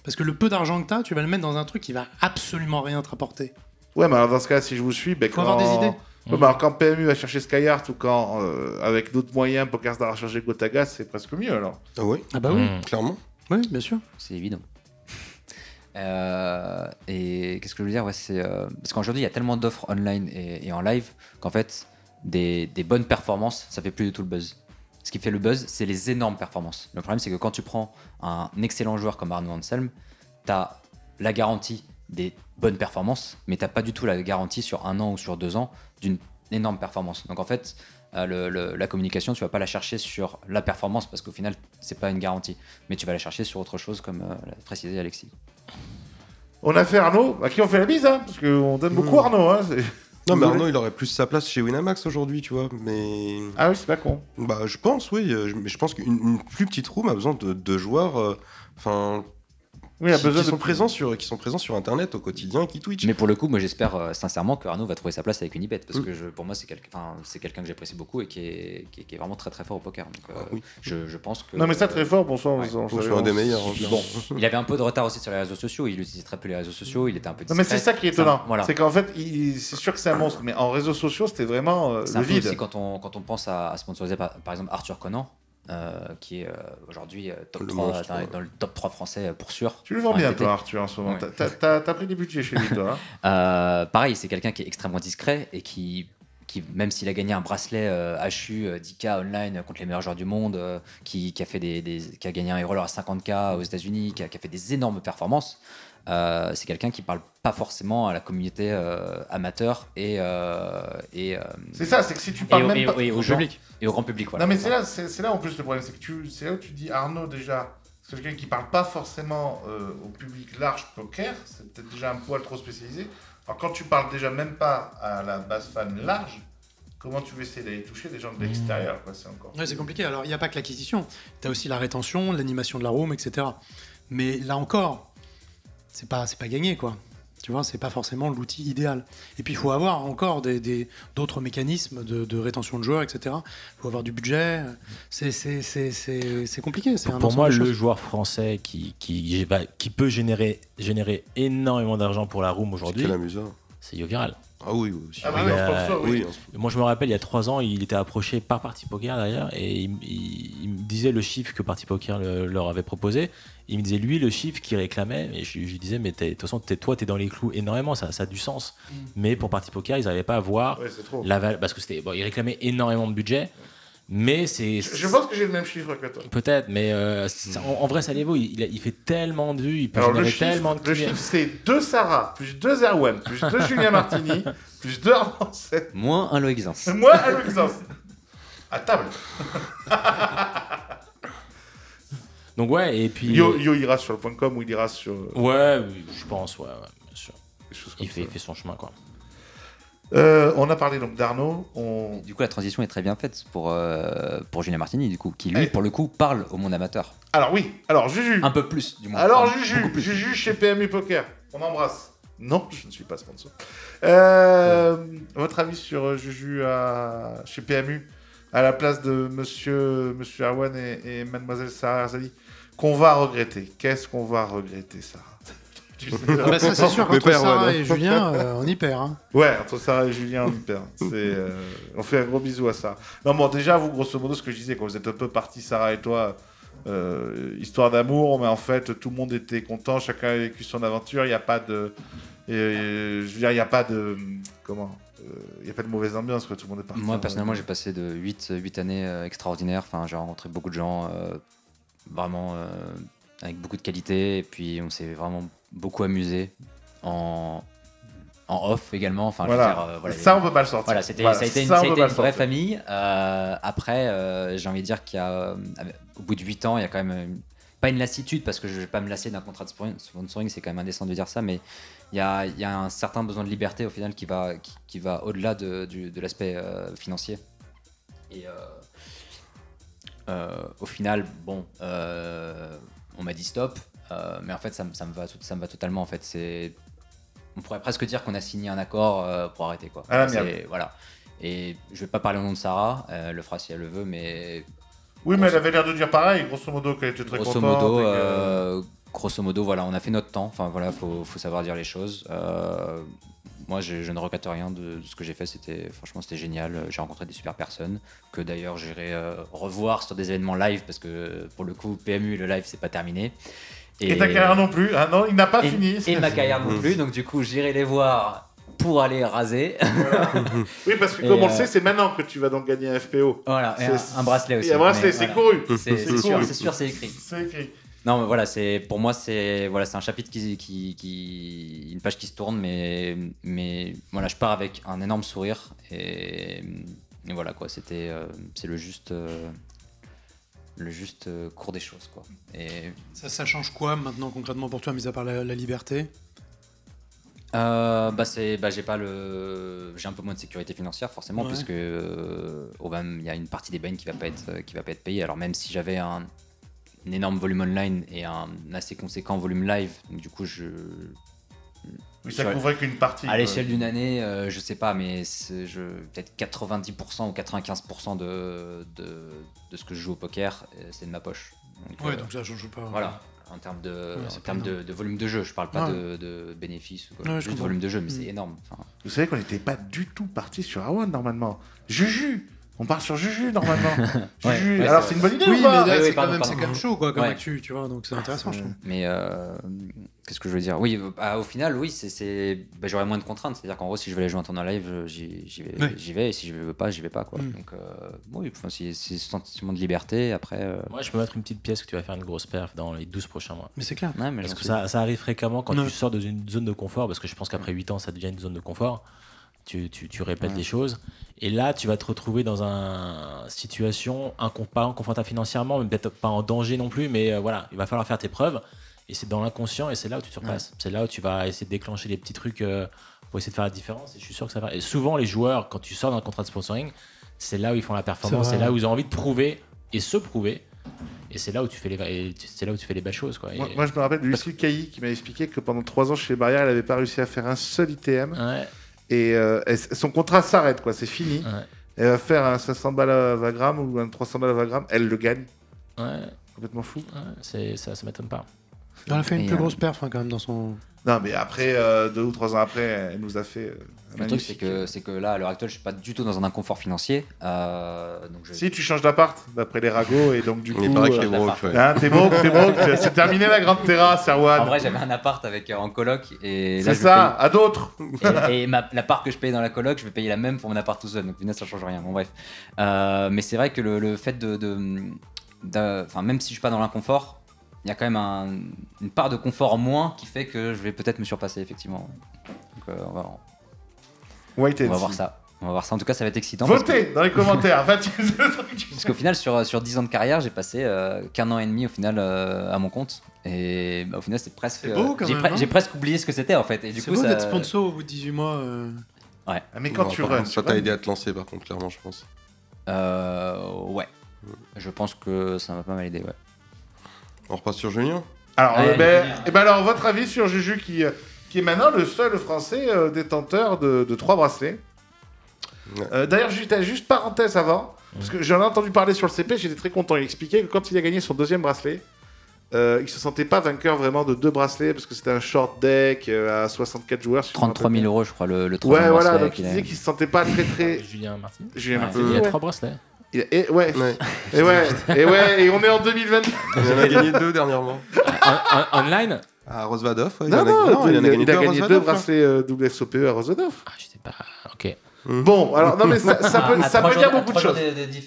Parce que le peu d'argent que t'as, tu vas le mettre dans un truc qui va absolument rien te rapporter. Ouais, mais alors dans ce cas, si je vous suis, faut avoir des idées. Ouais, bah, quand PMU va chercher Skyheart ou quand, avec d'autres moyens, PokerStars a cherché Gotagas, c'est presque mieux alors. Ah oui, oui, clairement. Oui, bien sûr. C'est évident. Et qu'est-ce que je veux dire, c'est parce qu'aujourd'hui il y a tellement d'offres online et en live qu'en fait des bonnes performances ça fait plus du tout le buzz. Ce qui fait le buzz, c'est les énormes performances. Le problème, c'est que quand tu prends un excellent joueur comme Arnaud Anselme, t'as la garantie des bonnes performances, mais t'as pas du tout la garantie sur 1 an ou sur 2 ans d'une énorme performance. Donc en fait la communication, tu vas pas la chercher sur la performance parce qu'au final c'est pas une garantie, mais tu vas la chercher sur autre chose comme l'a précisé Alexis. On a fait Arnaud, à qui on fait la bise, hein, parce qu'on donne beaucoup Arnaud. Hein, non, mais Arnaud, il aurait plus sa place chez Winamax aujourd'hui, tu vois. Mais... Ah oui, c'est pas con. Bah, je pense, oui. Mais je pense qu'une plus petite room a besoin de joueurs. Oui, qui sont présents sur Internet au quotidien, qui Twitch. Mais pour le coup, moi j'espère sincèrement que Arnaud va trouver sa place avec Unibet parce que pour moi c'est quelqu'un que j'apprécie beaucoup et qui est vraiment très très fort au poker. Donc je pense que. Non mais ça très fort, bonsoir. Ouais. Je suis un des meilleurs. Bon, il avait un peu de retard aussi sur les réseaux sociaux. Il utilisait très peu les réseaux sociaux. Il était un peu discret. Non mais c'est ça qui est étonnant. Voilà. C'est qu'en fait, c'est sûr que c'est un monstre, mais en réseaux sociaux c'était vraiment le vide. Aussi quand on pense à sponsoriser par exemple Arthur Conan. Qui est aujourd'hui top 3, dans le top 3 français pour sûr. Tu le vends bien, toi, Arthur, en ce moment. Ouais. T'as pris des budgets chez lui, toi. Pareil, c'est quelqu'un qui est extrêmement discret et qui même s'il a gagné un bracelet HU 10K online contre les meilleurs joueurs du monde, qui a gagné un roller à 50K aux États-Unis, qui a fait des énormes performances. C'est quelqu'un qui parle pas forcément à la communauté amateur et c'est ça, c'est que si tu parles même pas et au public et au grand public. Voilà. Non mais c'est là en plus le problème, c'est que c'est là où tu dis Arnaud déjà, c'est quelqu'un qui parle pas forcément au public large poker, c'est peut-être déjà un poil trop spécialisé. Alors quand tu parles déjà même pas à la base fan large, comment tu veux essayer d'aller toucher des gens de l'extérieur, quoi, c'est encore. Ouais, c'est compliqué. Alors, il n'y a pas que l'acquisition. Tu as aussi la rétention, l'animation de la room, etc. Mais là encore, c'est pas gagné, quoi. Tu vois, c'est pas forcément l'outil idéal. Et puis, il faut avoir encore d'autres mécanismes de rétention de joueurs, etc. Il faut avoir du budget. C'est compliqué. C'est un Pour ensemble moi, de le choses. joueur français qui peut générer énormément d'argent pour la room aujourd'hui, Quel amusant. c'est YoViral. Ah oui, aussi. Ah bah oui, en sponsor, oui. Oui, en sponsor. Moi, je me rappelle, il y a 3 ans, il était approché par Party Poker d'ailleurs, et il me disait le chiffre que Party Poker leur avait proposé. Il me disait, lui, le chiffre qu'il réclamait, et je lui disais, mais de toute façon, toi, t'es dans les clous énormément, ça a du sens. Mais pour Party Poker, ils n'arrivaient pas à voir Ouais, c'est trop. parce que ils réclamaient énormément de budget, mais c'est. Je pense que j'ai le même chiffre que toi. Peut-être, mais en vrai, Salivo, il fait tellement de vues, il peut Alors, générer tellement de le clients. chiffre, c'est 2 Sarah, plus 2 Erwan, plus 2 Julien Martini, plus 2 Armancet. Moins un Loïc Zans. Moi, à Luxembourg. À table. Donc, ouais, et puis. Yo ira sur le .com ou il ira sur. Ouais, je pense, ouais, bien sûr. Des choses comme Il fait son chemin, quoi. On a parlé donc d'Arnaud. Du coup, la transition est très bien faite pour Julien Martini, du coup, qui lui, pour le coup, parle au monde amateur. Alors oui, alors Juju. Un peu plus, du moins. Alors Enfin, beaucoup plus. Juju chez PMU Poker. On embrasse. Non, je ne suis pas sponsor. Votre avis sur Juju chez PMU à la place de Monsieur Arwan et Mademoiselle Sarah Arzali, qu'on va regretter. Qu'est-ce qu'on va regretter, Sarah? Tu sais, Ah bah ça, c'est sûr, Mais entre pas Sarah Erwan, hein. et Julien, on y perd. Hein. Ouais, entre Sarah et Julien, on y perd. On fait un gros bisou à Sarah. Non, bon, déjà, vous, grosso modo, ce que je disais, quand vous êtes un peu partis, Sarah et toi, histoire d'amour, mais en fait, tout le monde était content, chacun a vécu son aventure, il n'y a pas de... je veux dire, il n'y a pas de... Comment il n'y a pas de mauvaise ambiance, quoi, tout le monde est parti. Moi, personnellement, j'ai passé de 8 années extraordinaires. Enfin, j'ai rencontré beaucoup de gens vraiment avec beaucoup de qualité. Et puis, on s'est vraiment beaucoup amusé en off également. Enfin, Voilà. je veux dire, voilà, Ça, on peut pas le sortir. Voilà, ça a été une, ça, on ça a peut été pas une le vraie sortir. famille. Après, j'ai envie de dire qu'il y a, au bout de 8 ans, il y a quand même pas une lassitude, parce que je vais pas me lasser d'un contrat de sponsoring, c'est quand même indécent de dire ça, mais il y a un certain besoin de liberté au final qui va au-delà de l'aspect financier. Et au final, bon, on m'a dit stop, mais en fait ça me va totalement. En fait, on pourrait presque dire qu'on a signé un accord pour arrêter, quoi. À l'amiable. Voilà. Et je vais pas parler au nom de Sarah, elle le fera si elle le veut, mais Oui, mais elle avait l'air de dire pareil, grosso modo, qu'elle était très grosso contente. modo, et que- grosso modo, voilà, on a fait notre temps. Enfin voilà, faut savoir dire les choses. Moi, je ne regrette rien de ce que j'ai fait. Franchement, c'était génial. J'ai rencontré des super personnes que d'ailleurs j'irai revoir sur des événements live, parce que pour le coup, PMU, le live, c'est pas terminé. Et ta carrière non plus. Ah non, il n'a pas fini. Et ma carrière non plus. Donc du coup, j'irai les voir pour aller raser. Oui, parce que Et, comme on le sait, c'est maintenant que tu vas donc gagner un FPO. Voilà, et un bracelet aussi. Et un bracelet, Mais c'est voilà. couru. C'est C'est sûr, couru. c'est écrit. C'est écrit. Non, mais voilà, pour moi, c'est un chapitre une page qui se tourne, mais voilà, je pars avec un énorme sourire, et voilà, quoi. C'est le juste cours des choses, quoi. Et Ça change quoi maintenant concrètement pour toi, mis à part la liberté? j'ai un peu moins de sécurité financière, forcément, Ouais. puisque il y a une partie des bains qui va pas être payée. Alors même si j'avais un énorme volume online et un assez conséquent volume live, donc du coup Oui, ça couvrait qu'une partie. à l'échelle d'une année, je sais pas, mais peut-être 90% ou 95% de ce que je joue au poker, c'est de ma poche. Ouais, donc ça change pas. voilà, en termes c'est en termes pas de volume de jeu, je parle pas Ouais. de bénéfices, ou quoi, Ouais, je juste de comprends. volume de jeu, mais c'est énorme. Enfin, Vous savez qu'on n'était pas du tout parti sur Arwan normalement. Juju. On part sur Juju normalement. Juju. ouais, Alors c'est c'est une bonne idée Oui, ou pas mais là, Oui, c'est pardon, quand pardon. même chaud, quoi, comme Ouais. actu, tu vois, donc c'est intéressant, je trouve. mais qu'est-ce que je veux dire? Oui, au final, oui, j'aurais moins de contraintes. C'est-à-dire qu'en gros, si je veux aller jouer un tournoi live, j'y vais, et si je veux pas, j'y vais pas, quoi. Mm. Donc, oui, enfin, c'est ce sentiment de liberté. Après, Moi, je peux mettre une petite pièce que tu vas faire une grosse perf dans les 12 prochains mois. Mais c'est clair. ouais, mais Parce j'en que suis- ça arrive fréquemment quand Ouais. tu sors d'une zone de confort, parce que je pense qu'après 8 ans, ça devient une zone de confort. Tu répètes les choses. Et là, tu vas te retrouver dans une situation, pas en confortable financièrement, mais peut-être pas en danger non plus, mais voilà, il va falloir faire tes preuves. Et c'est dans l'inconscient et c'est là où tu te surpasses. C'est là où tu vas essayer de déclencher les petits trucs pour essayer de faire la différence. Et je suis sûr que ça va. Et souvent, les joueurs, quand tu sors d'un contrat de sponsoring, c'est là où ils font la performance, c'est là où ils ont envie de prouver et se prouver. Et c'est là où tu fais les belles choses, quoi. Moi, je me rappelle de Lucille Cailly qui m'a expliqué que pendant 3 ans chez Barrière, elle n'avait pas réussi à faire un seul ITM. Ouais. Et son contrat s'arrête, quoi. C'est fini. Ouais. Elle va faire un 500 balles à Vagram ou un 300 balles à Vagram. Elle le gagne. Ouais. Complètement fou. Ouais, ça m'étonne pas. Elle a fait une plus grosse perf quand même dans son. Non, mais après, 2 ou 3 ans après, elle nous a fait. Le truc, c'est que là, à l'heure actuelle, je suis pas du tout dans un inconfort financier. Donc Si tu changes d'appart, d'après les ragots, et donc du coup. Il paraît que t'es broke, ouais. Hein, t'es broke. C'est terminé la grande terrasse, Erwan. En vrai, j'avais un appart avec en coloc et là, C'est ça, à d'autres. Et la part que je paye dans la coloc, je vais payer la même pour mon appart tout seul. Donc, finalement, ça change rien. Bon, bref. Mais c'est vrai que le fait enfin, même si je suis pas dans l'inconfort, il y a quand même une part de confort en moins qui fait que je vais peut-être me surpasser, effectivement. Donc, on va voir ça. On va voir ça. En tout cas, ça va être excitant. Votez dans les commentaires. Parce qu'au final, sur 10 ans de carrière, j'ai passé qu'un an et demi au final à mon compte. Et au final, c'est presque. C'est beau, quand même, j'ai presque oublié ce que c'était en fait. Et du C'est coup, beau ça... d'être sponsor au bout de 18 mois. Ouais. Mais quand tu runs. Ça t'a aidé à te lancer, par contre, clairement, je pense. Ouais. Je pense que ça m'a pas mal aidé, ouais. On repasse sur Julien. Alors, Allez, alors, votre avis sur Juju qui est maintenant le seul Français détenteur de 3 bracelets. D'ailleurs, juste parenthèse avant, parce que j'en ai entendu parler sur le CP, j'étais très content. Il expliquait que quand il a gagné son 2e bracelet, il se sentait pas vainqueur vraiment de 2 bracelets, parce que c'était un short deck à 64 joueurs. Si 33 000 euros, je crois, le 3e Ouais, voilà, bracelet donc il disait qu'il se sentait pas très. Julien Martin. Julien Martin. Il y a 3 bracelets. Et Ouais. et on est en 2022. Il en a gagné 2 dernièrement. Online. À Rosvadov, ouais, Non, il en a gagné 2 à 2 Rosvadov, bracelets double SOPE à Rosvadov. Ah, je sais pas. Ok. Bon, alors, non, mais ça peut dire beaucoup de choses.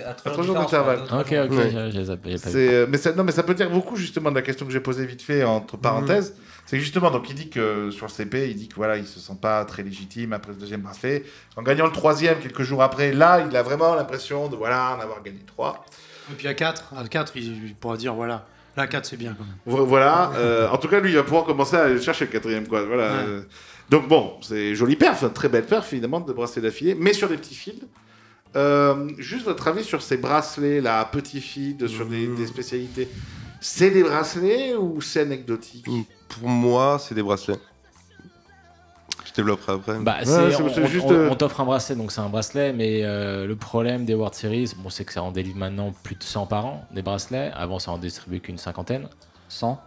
À 3 jours d'intervalle. Ok, Ouais. j'ai pas vu. Mais ça peut dire beaucoup justement de la question que j'ai posée vite fait entre parenthèses. C'est que justement, donc il dit que sur le CP, il dit que voilà, il se sent pas très légitime après le 2e bracelet. En gagnant le 3e quelques jours après, là, il a vraiment l'impression de voilà, en avoir gagné 3. Et puis à 4, il pourra dire voilà. Là, 4, c'est bien quand même. Voilà. En tout cas, lui, il va pouvoir commencer à aller chercher le 4e, quoi. Voilà. Ouais. Donc bon, c'est jolie perf, très belle perf évidemment de bracelets d'affilée, mais sur des petits fils. Juste votre avis sur ces bracelets là, petits fils, sur des spécialités. C'est des bracelets ou c'est anecdotique? Pour moi, c'est des bracelets. Je développerai après. Bah, on t'offre un bracelet, donc c'est un bracelet, mais le problème des World Series, bon, c'est que ça en délivre maintenant plus de 100 par an, des bracelets. Avant, ça en distribuait qu'une 50aine. 100 ?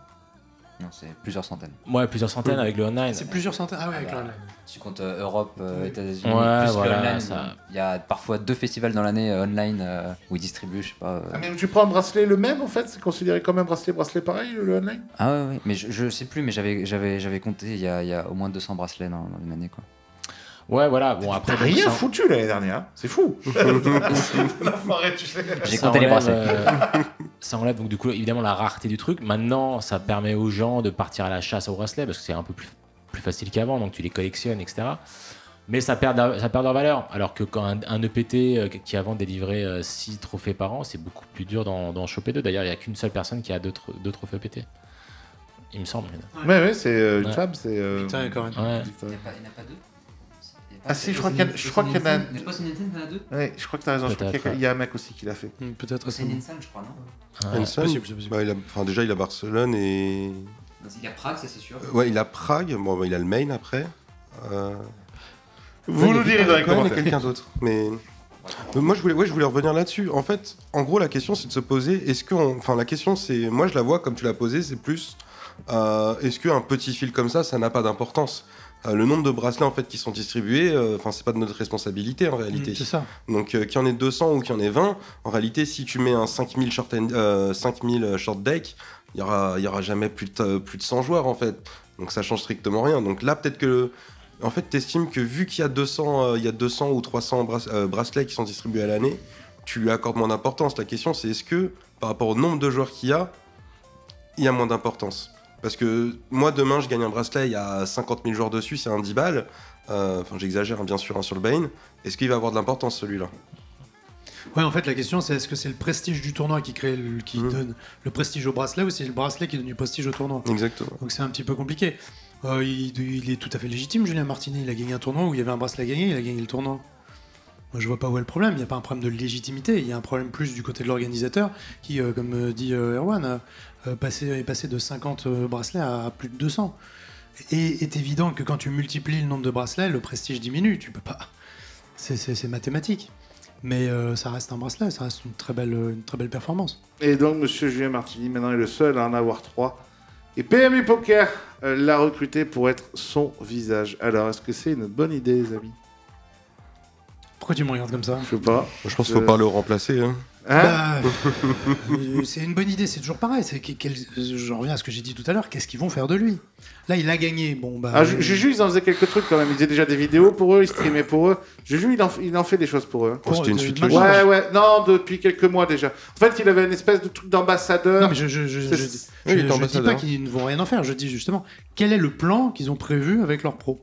Non, c'est plusieurs centaines. Ouais, plusieurs centaines avec le online. C'est plusieurs centaines. Ah ouais, avec l'online. Tu comptes Europe, États-Unis, Ouais, plus voilà, que online. ça. Il y a parfois 2 festivals dans l'année online où ils distribuent, je sais pas. Ah, mais tu prends un bracelet le même en fait? C'est considéré comme un bracelet pareil, le online? Ah ouais, mais je sais plus, mais j'avais compté, il y a au moins 200 bracelets dans une année, quoi. Ouais, voilà. Bon, après, T'as rien ça- foutu l'année dernière, c'est fou. L'enfoiré, tu sais. J'ai ça compté les enlève, bracelets. Ça enlève donc du coup évidemment la rareté du truc. Maintenant, ça permet aux gens de partir à la chasse aux bracelets parce que c'est un peu plus facile qu'avant, donc tu les collectionnes, etc. Mais ça perd leur valeur. Alors que quand un EPT qui avant délivrait 6 trophées par an, c'est beaucoup plus dur d'en choper 2. D'ailleurs, il n'y a qu'une seule personne qui a 2 trophées EPT. Il me semble. Ouais, c'est une Ouais. femme, c'est. Putain, quand même. Ouais. Il n'y en a pas 2 Ah si, je crois qu'il y en a. N'est-ce pas Nielsen, il y en a 2 Ouais, je crois que t'as raison. Je crois Peut-être, qu'il y a un mec aussi qui l'a fait. Peut-être C'est c'est bon. Nielsen, je crois, non Ouais. Hanson, possible, c'est possible. bah, déjà, il a Barcelone et. Il y a Prague, ça c'est sûr. Ouais, il a Prague. Bon, bah, il a le Maine après. Vous nous direz dans les Il y a commentaires. quelqu'un d'autre. Mais moi, je voulais revenir là-dessus. En fait, en gros, la question, c'est de se poser. Enfin, la question, c'est. Moi, je la vois comme tu l'as posée, c'est plus. Est-ce qu'un petit fil comme ça n'a pas d'importance? Le nombre de bracelets en fait qui sont distribués, c'est pas de notre responsabilité en réalité. C'est ça. Donc qu'il y en ait 200 ou qu'il y en ait 20, en réalité, si tu mets un 5000 short deck, il y aura jamais plus de 100 joueurs en fait. Donc ça change strictement rien. Donc là, peut-être que en fait, t'estimes que vu qu'il y a 200 ou 300 bracelets qui sont distribués à l'année, tu lui accordes moins d'importance. La question, c'est est-ce que par rapport au nombre de joueurs qu'il y a moins d'importance. Parce que moi, demain, je gagne un bracelet, il y a 50 000 joueurs dessus, c'est un 10 balles. J'exagère, hein, bien sûr, sur le Bane. Est-ce qu'il va avoir de l'importance, celui-là? Ouais, en fait, la question, c'est est-ce que c'est le prestige du tournoi qui donne le prestige au bracelet ou c'est le bracelet qui donne du prestige au tournoi? Exactement. Donc c'est un petit peu compliqué. Il est tout à fait légitime, Julien Martini. Il a gagné un tournoi où il y avait un bracelet à gagner, il a gagné le tournoi. Moi, je vois pas où est le problème. Il n'y a pas un problème de légitimité. Il y a un problème plus du côté de l'organisateur qui, comme dit Erwan, est passé de 50 bracelets à plus de 200. Et est évident que quand tu multiplies le nombre de bracelets, le prestige diminue. Tu peux pas. C'est mathématique. Mais ça reste un bracelet, ça reste une très belle performance. Et donc, monsieur Julien Martini, maintenant, est le seul à en avoir 3. Et PMU Poker l'a recruté pour être son visage. Alors, est-ce que c'est une bonne idée, les amis? Pourquoi tu me regardes comme ça? Je sais pas. Je pense qu'il faut pas le remplacer. Hein. Hein? C'est une bonne idée, c'est toujours pareil. J'en reviens à ce que j'ai dit tout à l'heure. Qu'est-ce qu'ils vont faire de lui? Là, il a gagné. Bon, Juju, ils en faisaient quelques trucs quand même. Ils faisaient déjà des vidéos pour eux, ils streamaient pour eux. Juju, il en fait des choses pour eux. C'était une suite logique. Ouais. Non, depuis quelques mois déjà. En fait, il avait une espèce de truc d'ambassadeur. Non, mais je dis pas qu'ils ne vont rien en faire. Je dis justement, quel est le plan qu'ils ont prévu avec leurs pros?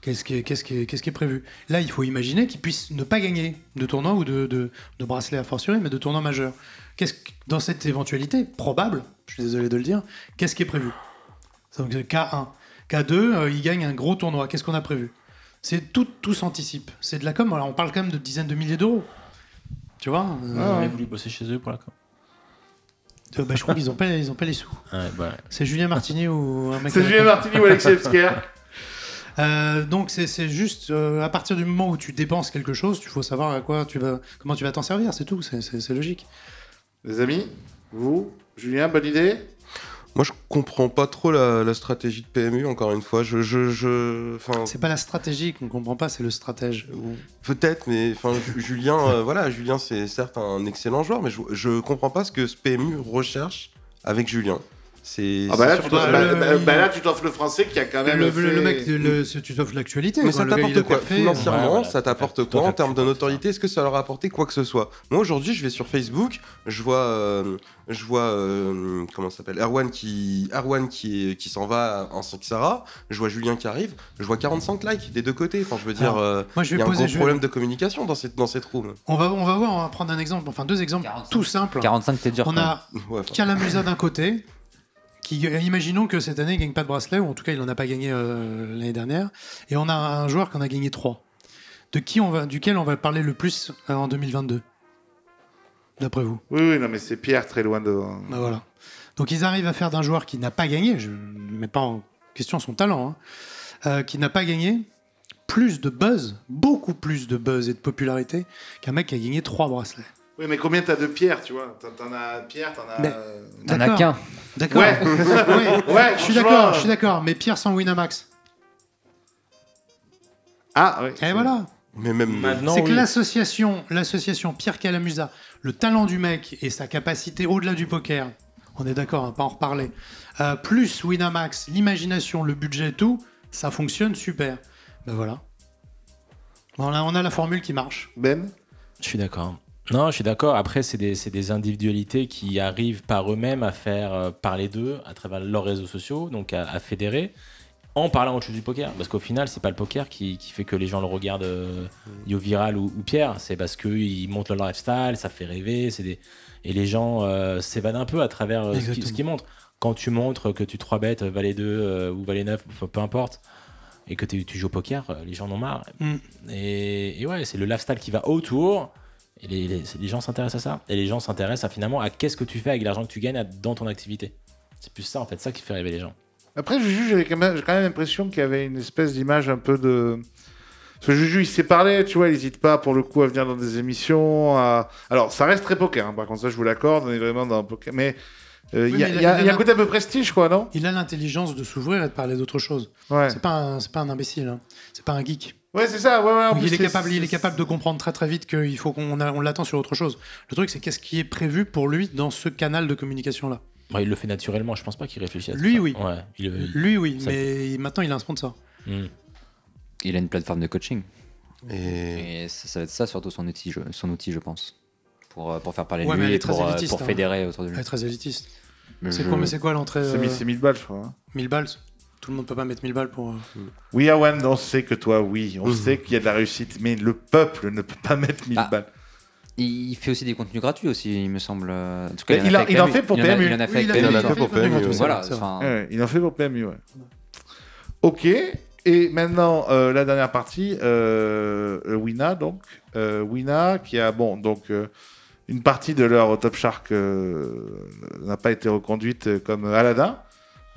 Qu'est-ce qui est prévu? Là, il faut imaginer qu'ils puissent ne pas gagner de tournoi ou de bracelet a fortiori, mais de tournoi majeur. Dans cette éventualité probable, je suis désolé de le dire, qu'est-ce qui est prévu? Donc K1. K2, il gagne un gros tournoi. Qu'est-ce qu'on a prévu? Tout s'anticipe. C'est de la com. Alors, on parle quand même de dizaines de milliers d'euros. Tu vois Vous voulu bosser chez eux pour la com? Je crois qu'ils n'ont pas les sous. Ouais, bah. C'est Julien Martini ou un mec. C'est Julien Martini ou Alexis Ebsker. Donc c'est juste à partir du moment où tu dépenses quelque chose, il faut savoir comment tu vas t'en servir, c'est tout, c'est logique. Les amis, vous, Julien, bonne idée? Moi, je comprends pas trop la stratégie de PMU, encore une fois. C'est pas la stratégie qu'on comprend pas, c'est le stratège. Peut-être, mais Julien, Julien, c'est certes un excellent joueur, mais je comprends pas ce que ce PMU recherche avec Julien. Là, tu t'offres le français qui a quand même le mec, tu t'offres l'actualité. Mais ça t'apporte quoi financièrement? Ouais, ça t'apporte quoi en termes de notoriété? Est-ce que ça leur a apporté quoi que ce soit? Moi, aujourd'hui, je vais sur Facebook, je vois comment ça s'appelle, Erwan qui s'en va en Sankara, je vois Julien qui arrive, je vois 45 likes des deux côtés. Enfin, je veux dire, il y a un gros problème de communication dans cette room. On va voir, on va prendre un exemple, enfin 2 exemples 45. Tout simples. 45, t'es dur. On a Calamusa d'un côté. Imaginons que cette année, il ne gagne pas de bracelet, ou en tout cas, il n'en a pas gagné l'année dernière. Et on a un joueur qui en a gagné 3. Duquel on va parler le plus en 2022, d'après vous? Oui, non, mais c'est Pierre, très loin de... Voilà. Donc, ils arrivent à faire d'un joueur qui n'a pas gagné, je ne mets pas en question son talent, qui n'a pas gagné, plus de buzz, beaucoup plus de buzz et de popularité qu'un mec qui a gagné 3 bracelets. Oui, mais combien t'as de Pierre, tu vois? T'en as Pierre, T'en as qu'un. D'accord. Ouais, je suis d'accord. Mais Pierre sans Winamax. Ah, oui. Et voilà. Mais même maintenant, c'est que l'association Pierre Calamusa, le talent du mec et sa capacité au-delà du poker, on est d'accord, pas en reparler, plus Winamax, l'imagination, le budget et tout, ça fonctionne super. Ben voilà. On a la formule qui marche. Ben? Je suis d'accord. Non, je suis d'accord. Après, c'est des individualités qui arrivent par eux-mêmes à faire parler d'eux à travers leurs réseaux sociaux, donc à fédérer, en parlant autre chose du poker. Parce qu'au final, c'est pas le poker qui fait que les gens le regardent Yo Viral ou Pierre. C'est parce qu'ils montrent leur lifestyle, ça fait rêver. Et les gens s'évadent un peu à travers ce qu'ils montrent. Quand tu montres que tu 3-bet Valet 2 ou Valet 9, peu importe, et que tu joues au poker, les gens en ont marre. Et ouais, c'est le lifestyle qui va autour. Et les gens s'intéressent à ça. Et les gens s'intéressent finalement à qu'est-ce que tu fais avec l'argent que tu gagnes dans ton activité. C'est plus ça, en fait, ça qui fait rêver les gens. Après, Juju, j'ai quand même l'impression qu'il y avait une espèce d'image un peu de... Parce que Juju, il sait parler, tu vois, il n'hésite pas pour le coup à venir dans des émissions. Alors, ça reste très poker, hein, par contre, ça je vous l'accorde, on est vraiment dans le poker. Mais il y a un côté un peu prestige, quoi, non? Il a l'intelligence de s'ouvrir et de parler d'autre chose. Ouais. C'est pas un imbécile, hein. C'est pas un geek. Ouais, c'est ça. Ouais, il est capable de comprendre très très vite qu'il faut qu'on l'attend sur autre chose. Le truc, c'est qu'est-ce qui est prévu pour lui dans ce canal de communication-là. Ouais, il le fait naturellement, je pense pas qu'il réfléchisse à lui, ça. Oui. Ouais, lui, oui. Mais maintenant, il a un sponsor. Il a une plateforme de coaching. Et ça va être ça, surtout son outil, je pense. Pour faire parler de lui et pour fédérer autour de lui. Elle est très élitiste. C'est quoi l'entrée? C'est 1000 balles, je crois. Hein. 1000 balles. Tout le monde peut pas mettre 1000 balles pour... Oui, Erwan, on sait que toi, oui. On sait qu'il y a de la réussite, mais le peuple ne peut pas mettre 1000 balles. Il fait aussi des contenus gratuits aussi, il me semble. En tout cas, Il en fait pour PMU. Il en a fait Oui, avec il en PMU. a fait pour PMU, oui. Voilà. c'est vrai. enfin, Ouais, il en fait pour PMU, ouais. Ok. Et maintenant, la dernière partie, Wina, donc. Wina, qui a, une partie de leur Top Shark n'a pas été reconduite comme Aladdin,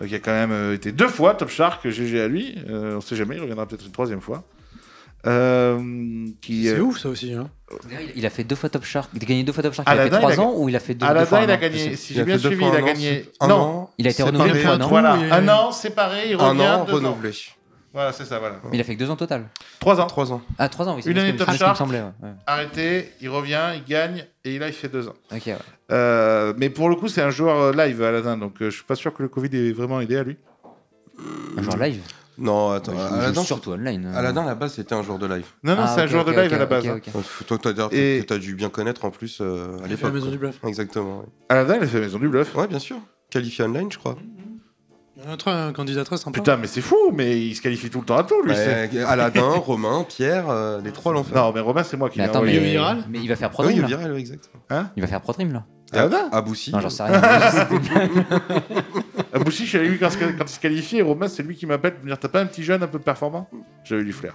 qui a quand même été 2 fois Top Shark, GG à lui. On sait jamais, il reviendra peut-être une 3e fois. C'est ouf ça aussi. Hein. Il a fait 2 fois Top Shark. Il a gagné 2 fois Top Shark. Il a Aladdin, fait 3 il a ans ou il a fait 2 fois Aladdin, il a un an, je gagné, sais. si Il j'ai a bien fait 2 suivi, fois il a un an, gagné. un Non, an, Il a été séparé. renouvelé pour un an. voilà, il y a un eu- an séparé, il Un revient an 2 ans. renouvelé. Voilà, c'est ça, voilà. Mais il a fait que 2 ans total. 3 ans. 3 ans. Ah, 3 ans, oui. c'est Une bien année ce Top que- c'est ce qui me Shark. semblait, ouais. Arrêté, il revient, il gagne, et là, il fait 2 ans. Ok, ouais. Mais pour le coup, c'est un joueur live, Aladdin, donc je suis pas sûr que le Covid ait vraiment aidé à lui. Un joueur live. Non, attends, Il joue Aladdin, surtout online. Aladdin, à la base, c'était un joueur de live. Non, Ah, c'est un ok, joueur ok, de live ok, à la base. ok, hein. ok. Toi, Et- t'as dû bien connaître en plus à Il a fait la l'époque. maison quoi. du bluff. Exactement. Ouais. Aladdin, il a fait Maison du Bluff. Ouais, bien sûr. Qualifié online, je crois. Un candidat très sympa. Putain, mais c'est fou, mais il se qualifie tout le temps à tout, lui. c'est- Aladdin, Romain, Pierre, les 3 l'ont fait. Non, mais Romain, c'est moi qui Mais l'ai attends, envoyé. mais- Viral mais il va faire oui, ProDream il là. viral, oui, exactement. Il va faire ProDream là. Aladdin Aboussi. Non, j'en sais rien. Aboussi, je suis allé lui quand il se qualifiait, et Romain, c'est lui qui m'appelle pour me dire: t'as pas un petit jeune un peu performant? J'avais du flair.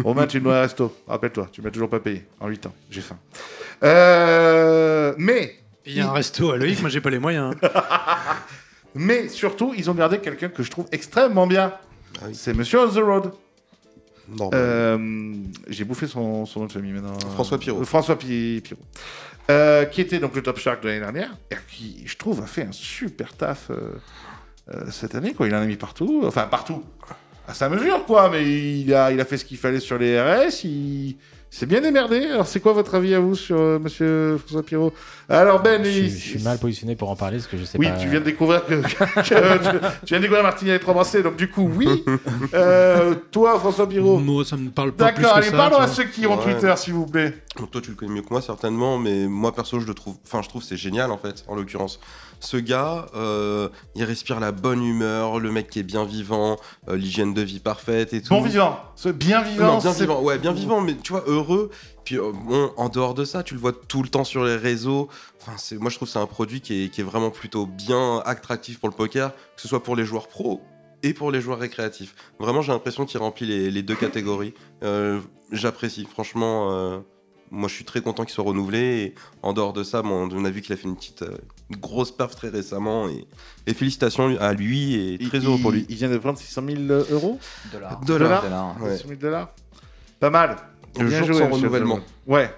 Romain, tu me dois un resto. Rappelle-toi, tu m'as toujours pas payé. En 8 ans, j'ai faim. Mais Il y a un resto à Loïc, moi j'ai pas les moyens. Hein. Mais surtout, ils ont gardé quelqu'un que je trouve extrêmement bien. Ah oui. C'est Monsieur On the Road. Non, J'ai bouffé son nom de famille maintenant. François Pirot. François Pirot. Qui était donc le Top Shark de l'année dernière. Et qui, je trouve, a fait un super taf cette année. Quoi. Il en a mis partout. Enfin, partout. À sa mesure, quoi. Mais il a fait ce qu'il fallait sur les RS. Il s'est bien démerdé. Alors, c'est quoi votre avis à vous sur Monsieur François Pirot? Alors, Ben, Je suis mal positionné pour en parler parce que je sais oui, pas. tu viens de découvrir tu viens de découvrir Martini et 3 brassés, donc du coup, oui. Toi, François Pirot. Moi ça me parle pas plus D'accord, que allez, ça. parlons tu à vois. ceux qui ont Ouais. Twitter, s'il vous plaît. Donc toi tu le connais mieux que moi certainement, mais moi perso je trouve que c'est génial en fait, en l'occurrence. Ce gars, il respire la bonne humeur, le mec qui est bien vivant, l'hygiène de vie parfaite et tout. Bon vivant. Ce bien vivant. Non, bien c'est- vivant, ouais, bien vivant, mais tu vois, heureux. Puis bon, en dehors de ça, tu le vois tout le temps sur les réseaux. Enfin, moi je trouve que c'est un produit qui est vraiment plutôt bien attractif pour le poker, que ce soit pour les joueurs pros et pour les joueurs récréatifs. Vraiment, j'ai l'impression qu'il remplit les 2 catégories. J'apprécie, franchement. Moi, je suis très content qu'il soit renouvelé. Et en dehors de ça, bon, on a vu qu'il a fait une petite grosse perf très récemment. Et félicitations à lui et très heureux pour lui. Il vient de prendre 600 000 euros. $. Dollars. Ouais. 600 000 $. Pas mal. Le Bien jour de joué, son monsieur renouvellement. Zolman. Ouais.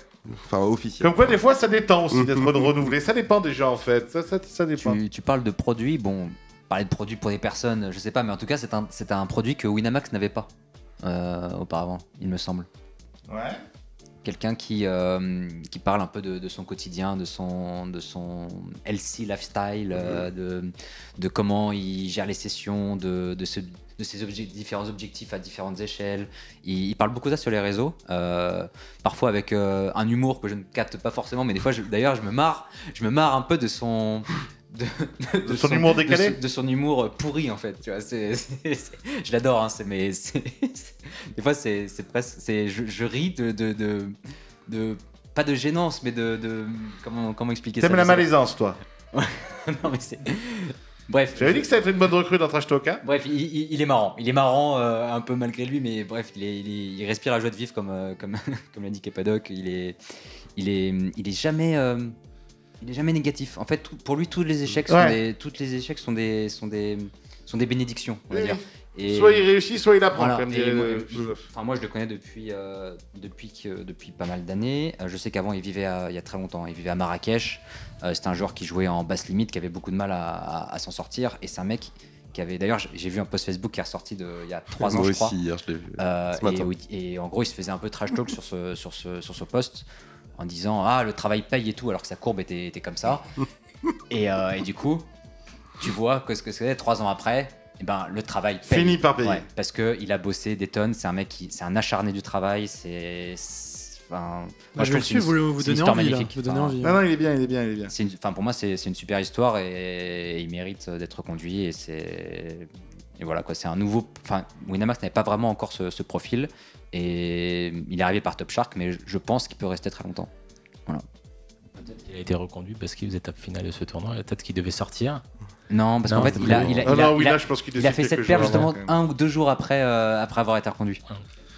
Enfin, officiel. Comme quoi, des fois, ça détend aussi d'être renouvelé. Ça dépend des gens, en fait. Ça dépend. Tu parles de produits, bon, parler de produits pour des personnes, je sais pas, mais en tout cas, c'est un produit que Winamax n'avait pas auparavant, il me semble. Ouais. Quelqu'un qui parle un peu de son quotidien, de son LC lifestyle, de comment il gère les sessions, de ses différents objectifs à différentes échelles. Il parle beaucoup de ça sur les réseaux, parfois avec un humour que je ne capte pas forcément, mais des fois, d'ailleurs, je me marre un peu de son... De son humour décalé de son humour pourri en fait, tu vois, je l'adore, hein, des fois je ris de pas de gênance, mais de comment expliquer ça. T'aimes la malaisance, toi. Non, mais c'est bref. J'avais dit que ça allait être une bonne recrue dans Trash Talk, hein. Bref, il est marrant, un peu malgré lui, mais bref, il respire la joie de vivre comme l'a dit Kepadoc. Il est jamais négatif. En fait, pour lui, tous les échecs sont des bénédictions, on va Oui, dire. Et Soit il réussit, soit il apprend, voilà. comme Et dirait moi, le philosophe. moi, je le connais depuis pas mal d'années. Je sais qu'avant, il y a très longtemps, il vivait à Marrakech. C'était un joueur qui jouait en basse limite, qui avait beaucoup de mal à s'en sortir. Et c'est un mec qui avait, d'ailleurs, j'ai vu un post Facebook qui est ressorti il y a 3 ans, Moi je crois. aussi, hier, je l'ai vu. Ce matin. Et en gros, il se faisait un peu trash talk sur ce post en disant le travail paye et tout, alors que sa courbe était comme ça. et du coup, tu vois que ce que c'est 3 ans après. Eh ben, le travail paye. Fini par payer. Ouais, parce qu'il a bossé des tonnes, c'est un mec c'est un acharné du travail, moi, Je vais le suivre, vous c'est une donnez histoire envie. Là. magnifique. Vous donnez Enfin, envie. Non, non, il est bien. pour moi, c'est une super histoire et il mérite d'être conduit. Et voilà, quoi, c'est un nouveau. Enfin, Winamax n'avait pas vraiment encore ce profil et il est arrivé par Top Shark, mais je pense qu'il peut rester très longtemps. Peut-être qu'il a été reconduit parce qu'il faisait étape finale de ce tournoi, peut-être qu'il devait sortir. Non, parce qu'en Non, fait, il a, il a- Ah il a- non, oui, il a- là, je pense qu'il il a décide fait cette quelques paire jours justement avant, quand même. 1 ou 2 jours après avoir été reconduit.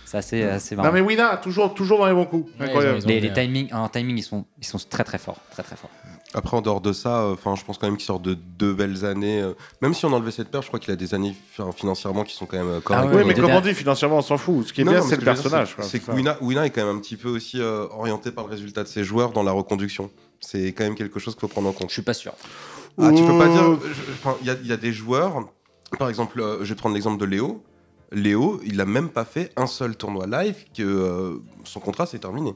C'est assez marrant. Non, mais Wina, toujours dans les bons coups. Ouais, Incroyable. ils ont Les bien. timings, en timing, ils sont très très forts. Très très forts. Après, en dehors de ça, je pense quand même qu'il sort de 2 belles années. Même si on enlevait cette paire, je crois qu'il a des années financièrement qui sont quand même correctes. ouais, Oui, mais de comme on date. dit, financièrement, on s'en fout. Ce qui est Non, bien, non, mais c'est ce le que je veux dire, personnage. quoi, C'est que ça. Wina est quand même un petit peu aussi orienté par le résultat de ses joueurs dans la reconduction. C'est quand même quelque chose qu'il faut prendre en compte. Je suis pas sûr. Ah, tu peux pas dire. Il y a des joueurs, par exemple, je vais prendre l'exemple de Léo. Léo, il a même pas fait un seul tournoi live que son contrat s'est terminé.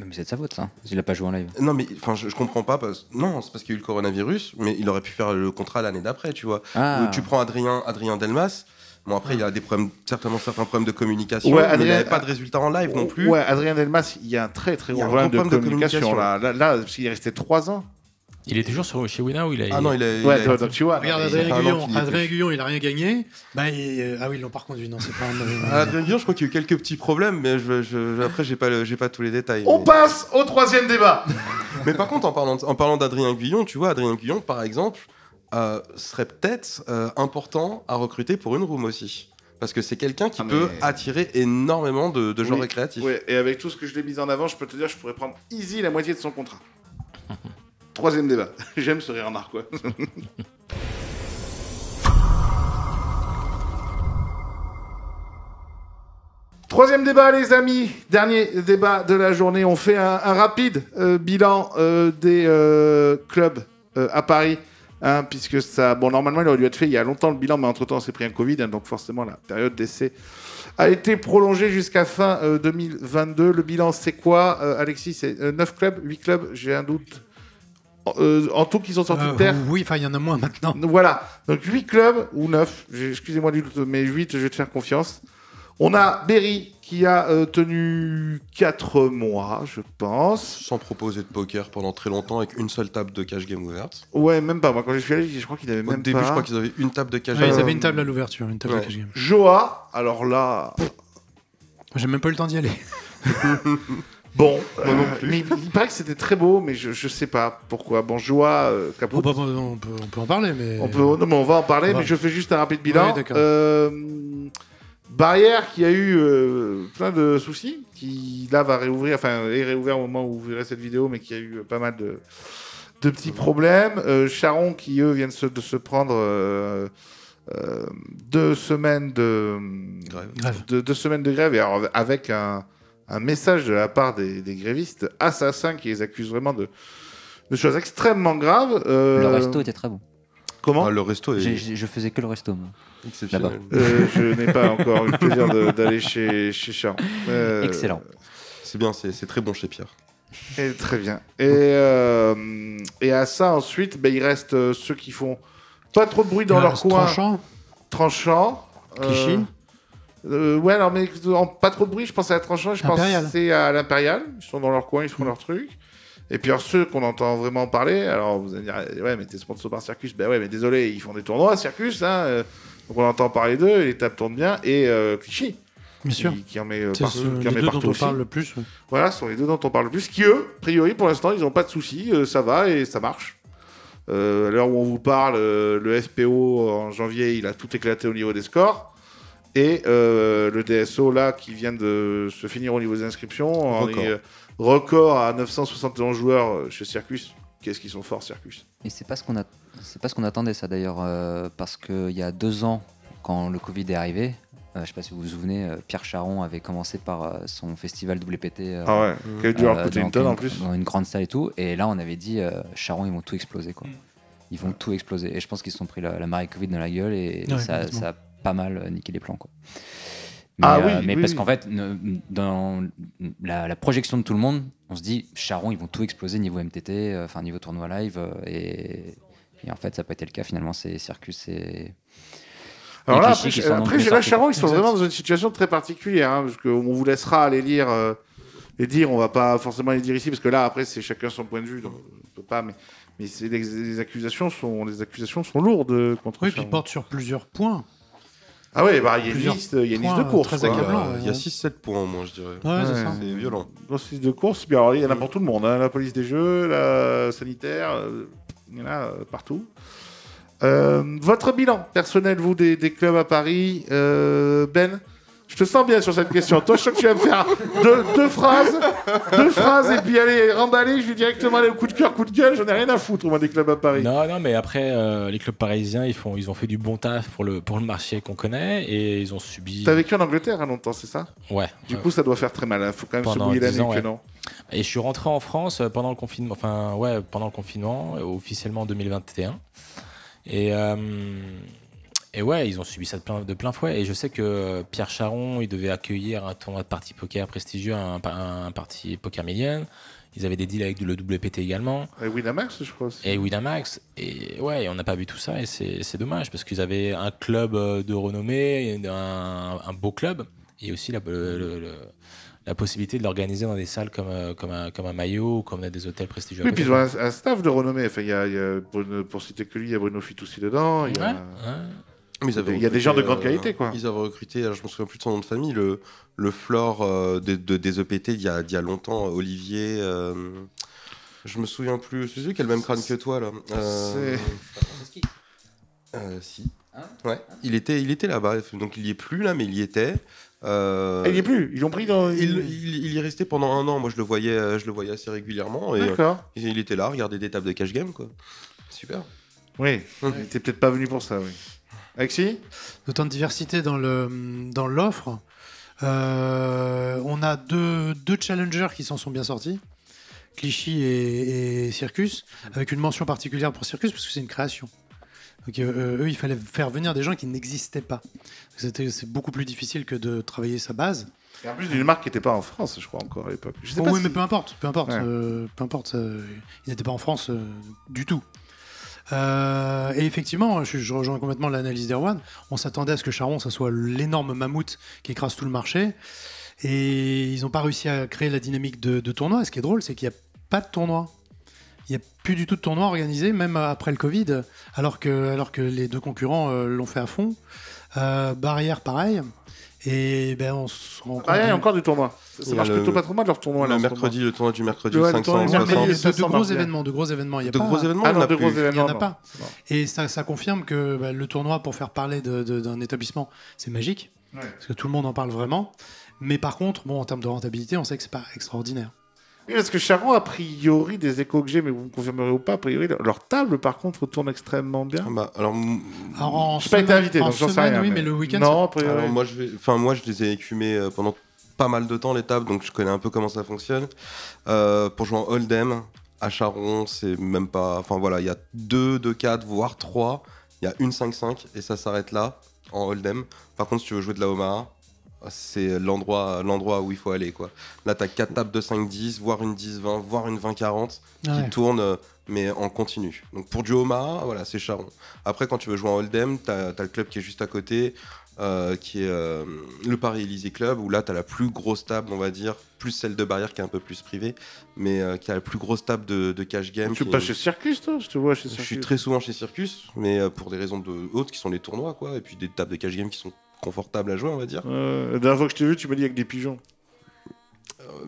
Mais c'est de sa faute, ça. Il a pas joué en live. Non, mais je comprends pas. Non, c'est parce qu'il y a eu le coronavirus, mais il aurait pu faire le contrat l'année d'après, tu vois. Ah. Tu prends Adrien Delmas. Bon, après, il y a des problèmes, certains problèmes de communication. Ouais, mais il Adrien- n'avait pas de résultats en live non plus. Ouais, Adrien Delmas, il y a un très très Il y a gros un problème gros de problème de communication. communication. Là, parce qu'il est resté 3 ans. Il est toujours chez Wina ou il a. Ah non, il a. Ouais, donc tu vois. Regarde non, ça fait Adrien un an Guillon. qu'il y est Adrien plus. Guillon, il a rien gagné. Ah oui, ils l'ont pas reconduit. Non, c'est pas un. Adrien Guillon, je crois qu'il y a eu quelques petits problèmes, mais après, j'ai pas tous les détails. On mais... passe au 3e débat. Mais par contre, en parlant d'Adrien Guillon, tu vois, Adrien Guillon, par exemple, serait peut-être important à recruter pour une room aussi. Parce que c'est quelqu'un qui peut attirer énormément de joueurs récréatifs. Ouais, et avec tout ce que je l'ai mis en avant, je peux te dire, je pourrais prendre easy la moitié de son contrat. 3e débat. J'aime ce rire narquois. Troisième débat, les amis. Dernier débat de la journée. On fait un rapide bilan des clubs à Paris. Hein, puisque ça. Bon, normalement, il aurait dû être fait il y a longtemps le bilan, mais entre-temps, on s'est pris un Covid. Hein, donc, forcément, la période d'essai a été prolongée jusqu'à fin 2022. Le bilan, c'est quoi, Alexis? C'est 9 clubs, 8 clubs, j'ai un doute. En tout, qui sont sortis de terre. Oui, enfin, il y en a moins maintenant. Voilà. Donc 8 clubs, ou 9, excusez-moi du doute, mais 8, je vais te faire confiance. On a Berry qui a tenu 4 mois, je pense. Sans proposer de poker pendant très longtemps avec une seule table de cash game ouverte. Ouais, même pas. Moi, quand je suis allé, je crois qu'il avait Au même début, pas. je crois qu'ils avaient une table de cash Ouais, game. ils avaient une table à l'ouverture, une table Ouais. de cash game. Joa, alors là. J'ai même pas eu le temps d'y aller. Bon, mais il paraît que c'était très beau, mais je sais pas pourquoi. Bon, Joa, Capot. On peut en parler, mais. Non, mais on va en parler, Ouais. mais je fais juste un rapide bilan. Ouais, d'accord. Barrière qui a eu plein de soucis, qui là va réouvrir, enfin est réouvert au moment où vous verrez cette vidéo, mais qui a eu pas mal de petits problèmes. Charon qui eux viennent de se prendre 2 semaines de Grève. 2 semaines de grève, et alors avec un message de la part des grévistes assassins qui les accusent vraiment de choses extrêmement graves. Le resto était très bon. Comment? Ah, le resto est Je faisais que le resto, moi. exceptionnel. Je n'ai pas encore eu le plaisir d'aller chez Charon. Excellent. C'est bien, c'est très bon chez Pierre. Et très bien. Et à ça, ensuite, il reste ceux qui font pas trop de bruit dans leur coin. Tranchant. Clichy. Ouais, alors, mais pas trop de bruit, je pense à la Tranchant, je pense Impérial. c'est à l'Impérial. Ils sont dans leur coin, ils font leur truc. Et puis alors, ceux qu'on entend vraiment parler, alors vous allez dire, ouais, mais t'es sponsor par Circus. Ben ouais, mais désolé, ils font des tournois, Circus. Hein, donc on entend parler d'eux, et les tables tournent bien. Et Clichy, Bien sûr. qui en met C'est partout, les qui en met deux partout dont on aussi. parle le plus. Ouais. Voilà, ce sont les deux dont on parle le plus. Qui, eux, a priori, pour l'instant, ils n'ont pas de soucis. Ça va et ça marche. À l'heure où on vous parle, le FPO, en janvier, il a tout éclaté au niveau des scores. Et le DSO, là, qui vient de se finir au niveau des inscriptions, record à 971 joueurs chez Circus. Qu'est-ce qu'ils sont forts, Circus. Et c'est pas ce qu'on attendait, ça, d'ailleurs, parce qu'il y a 2 ans, quand le Covid est arrivé, je sais pas si vous vous souvenez, Pierre Charon avait commencé par son festival WPT. Ah ouais, qui a dû leur coûter une tonne en plus. Dans une grande salle et tout. Et là, on avait dit, Charon, ils vont tout exploser, quoi. Ils vont tout exploser. Et je pense qu'ils se sont pris la marée Covid dans la gueule et Ouais, ça complètement. a pas mal niqué les plans, quoi. Mais, Ah oui, mais oui, parce oui. qu'en fait, dans la projection de tout le monde, on se dit, Charon, ils vont tout exploser niveau MTT, enfin niveau tournoi live. Et en fait, ça n'a pas été le cas. Finalement, c'est Circus et Alors là, Clichy qui sont après non plus là, sortis. Charon, ils sont Exact. vraiment dans une situation très particulière, hein, parce qu'on vous laissera aller lire les dire, on va pas forcément les dire ici, parce que là, après, c'est chacun son point de vue, donc on peut pas, mais les accusations sont lourdes contre Oui, puis Charon. ils portent sur plusieurs points. Ah ouais, bah, il y a une Plusieurs liste de points, courses. très quoi. accablant. Il y a 6-7 points au moins, je dirais. Ouais, c'est ça. C'est violent. Grosse liste de courses. Puis alors, il y en a pour tout le monde. Hein. La police des jeux, la sanitaire, il y en a partout. Votre bilan personnel, vous, des clubs à Paris, Ben, je te sens bien sur cette question. Toi, je sens que tu vas me faire deux phrases, et puis allez, remballer, je vais directement aller au coup de cœur, coup de gueule, j'en ai rien à foutre, moi, des clubs à Paris. Non, mais après, les clubs parisiens, ils ont fait du bon taf pour le marché qu'on connaît et ils ont subi. T'as vécu en Angleterre hein, longtemps, c'est ça? Ouais. Du coup, ça doit faire très mal. Il faut quand même se Pendant mouiller la 10 ans, nuque, ouais. non? Et je suis rentré en France pendant le confinement, pendant le confinement, officiellement en 2021. Et ouais, ils ont subi ça de plein fouet. Et je sais que Pierre Charon, il devait accueillir un tournoi de party poker prestigieux, un party poker million. Ils avaient des deals avec le WPT également. Et Winamax, je crois aussi. Et Winamax. Et ouais, on n'a pas vu tout ça. Et c'est dommage parce qu'ils avaient un club de renommée, un beau club. Et aussi la possibilité de l'organiser dans des salles comme un Maillot, comme dans des hôtels prestigieux. Oui, puis ils ont un staff de renommée. Enfin, il y a pour citer que lui, il y a Bruno Fitoussi dedans. Il y a... Mais il y a des gens de grande qualité, quoi. Ils avaient recruté, alors je me souviens plus de son nom de famille, le floor des EPT il y a longtemps, Olivier. Je me souviens plus. C'est celui qui a le même crâne que toi, là. Si. Ouais. Il était là-bas. Donc il y est plus là, mais il y était. Il y est plus. Ils l'ont pris dans. Il y est resté pendant un an. Moi, je le voyais assez régulièrement. Et, D'accord. il était là, regarder des tables de cash game, quoi. Super. Oui. Il était peut-être pas venu pour ça, oui. Alexis? Autant de diversité dans l'offre. On a deux challengers qui s'en sont bien sortis, Clichy et Circus, avec une mention particulière pour Circus parce que c'est une création. Donc, eux, il fallait faire venir des gens qui n'existaient pas. C'est beaucoup plus difficile que de travailler sa base. Et en plus d'une marque qui n'était pas en France, je crois encore à l'époque. Je sais pas Oui, si- mais peu importe. Ouais. Ils n'étaient pas en France du tout. Et effectivement, je rejoins complètement l'analyse d'Erwan. On s'attendait à ce que Charon, ça soit l'énorme mammouth qui écrase tout le marché. Et ils n'ont pas réussi à créer la dynamique de tournoi. Et ce qui est drôle, c'est qu'il n'y a pas de tournoi. Il n'y a plus du tout de tournoi organisé, même après le Covid, alors que les deux concurrents l'ont fait à fond. Barrière, pareil. Et ben, on se rend compte. Ah, il y a encore du tournoi. Ça Il y a marche le- plutôt pas trop mal leur tournoi. là, en ce moment. Le tournoi du mercredi, Ouais, le 500, tournoi du Non, mais 60. mercredi. ça de gros marche bien. événements, il n'y a De pas. gros événements, Ah il y en non, a de gros plus. événements. Il n'y en a non. pas. Non. Et ça confirme que le tournoi, pour faire parler d'un établissement, c'est magique. Ouais. Parce que tout le monde en parle vraiment. Mais par contre, en termes de rentabilité, on sait que c'est pas extraordinaire. Oui, parce que Charon, a priori, des échos que j'ai, mais vous me confirmerez ou pas, a priori, leur table, par contre, tourne extrêmement bien. Ah bah, alors, Alors, en J'ai pas été invité, en donc j'en sais semaine, rien. oui, mais le week-end, Non, a priori. alors, moi, je les ai écumés pendant pas mal de temps, les tables, donc je connais un peu comment ça fonctionne. Pour jouer en Hold'em, à Charon, c'est même pas. Enfin voilà, il y a 2, 4, voire 3. Il y a une 5-5 et ça s'arrête là, en Hold'em. Par contre, si tu veux jouer de la Omaha, c'est l'endroit où il faut aller, quoi. Là, t'as 4 tables de 5-10, voire une 10-20, voire une 20-40 qui Ouais. tournent, mais en continu. Donc pour du Omaha, voilà, c'est Charon. Après, quand tu veux jouer en Hold'em, t'as le club qui est juste à côté, qui est le Paris Élysée Club, où là, t'as la plus grosse table, on va dire, plus celle de Barrière qui est un peu plus privée, mais qui a la plus grosse table de cash game. Tu qui- passes chez Circus, toi? Je te vois chez Je Circus. suis très souvent chez Circus, mais pour des raisons autres qui sont les tournois, quoi, et puis des tables de cash game qui sont confortables à jouer, on va dire. La dernière fois que je t'ai vu, tu m'as dit avec des pigeons.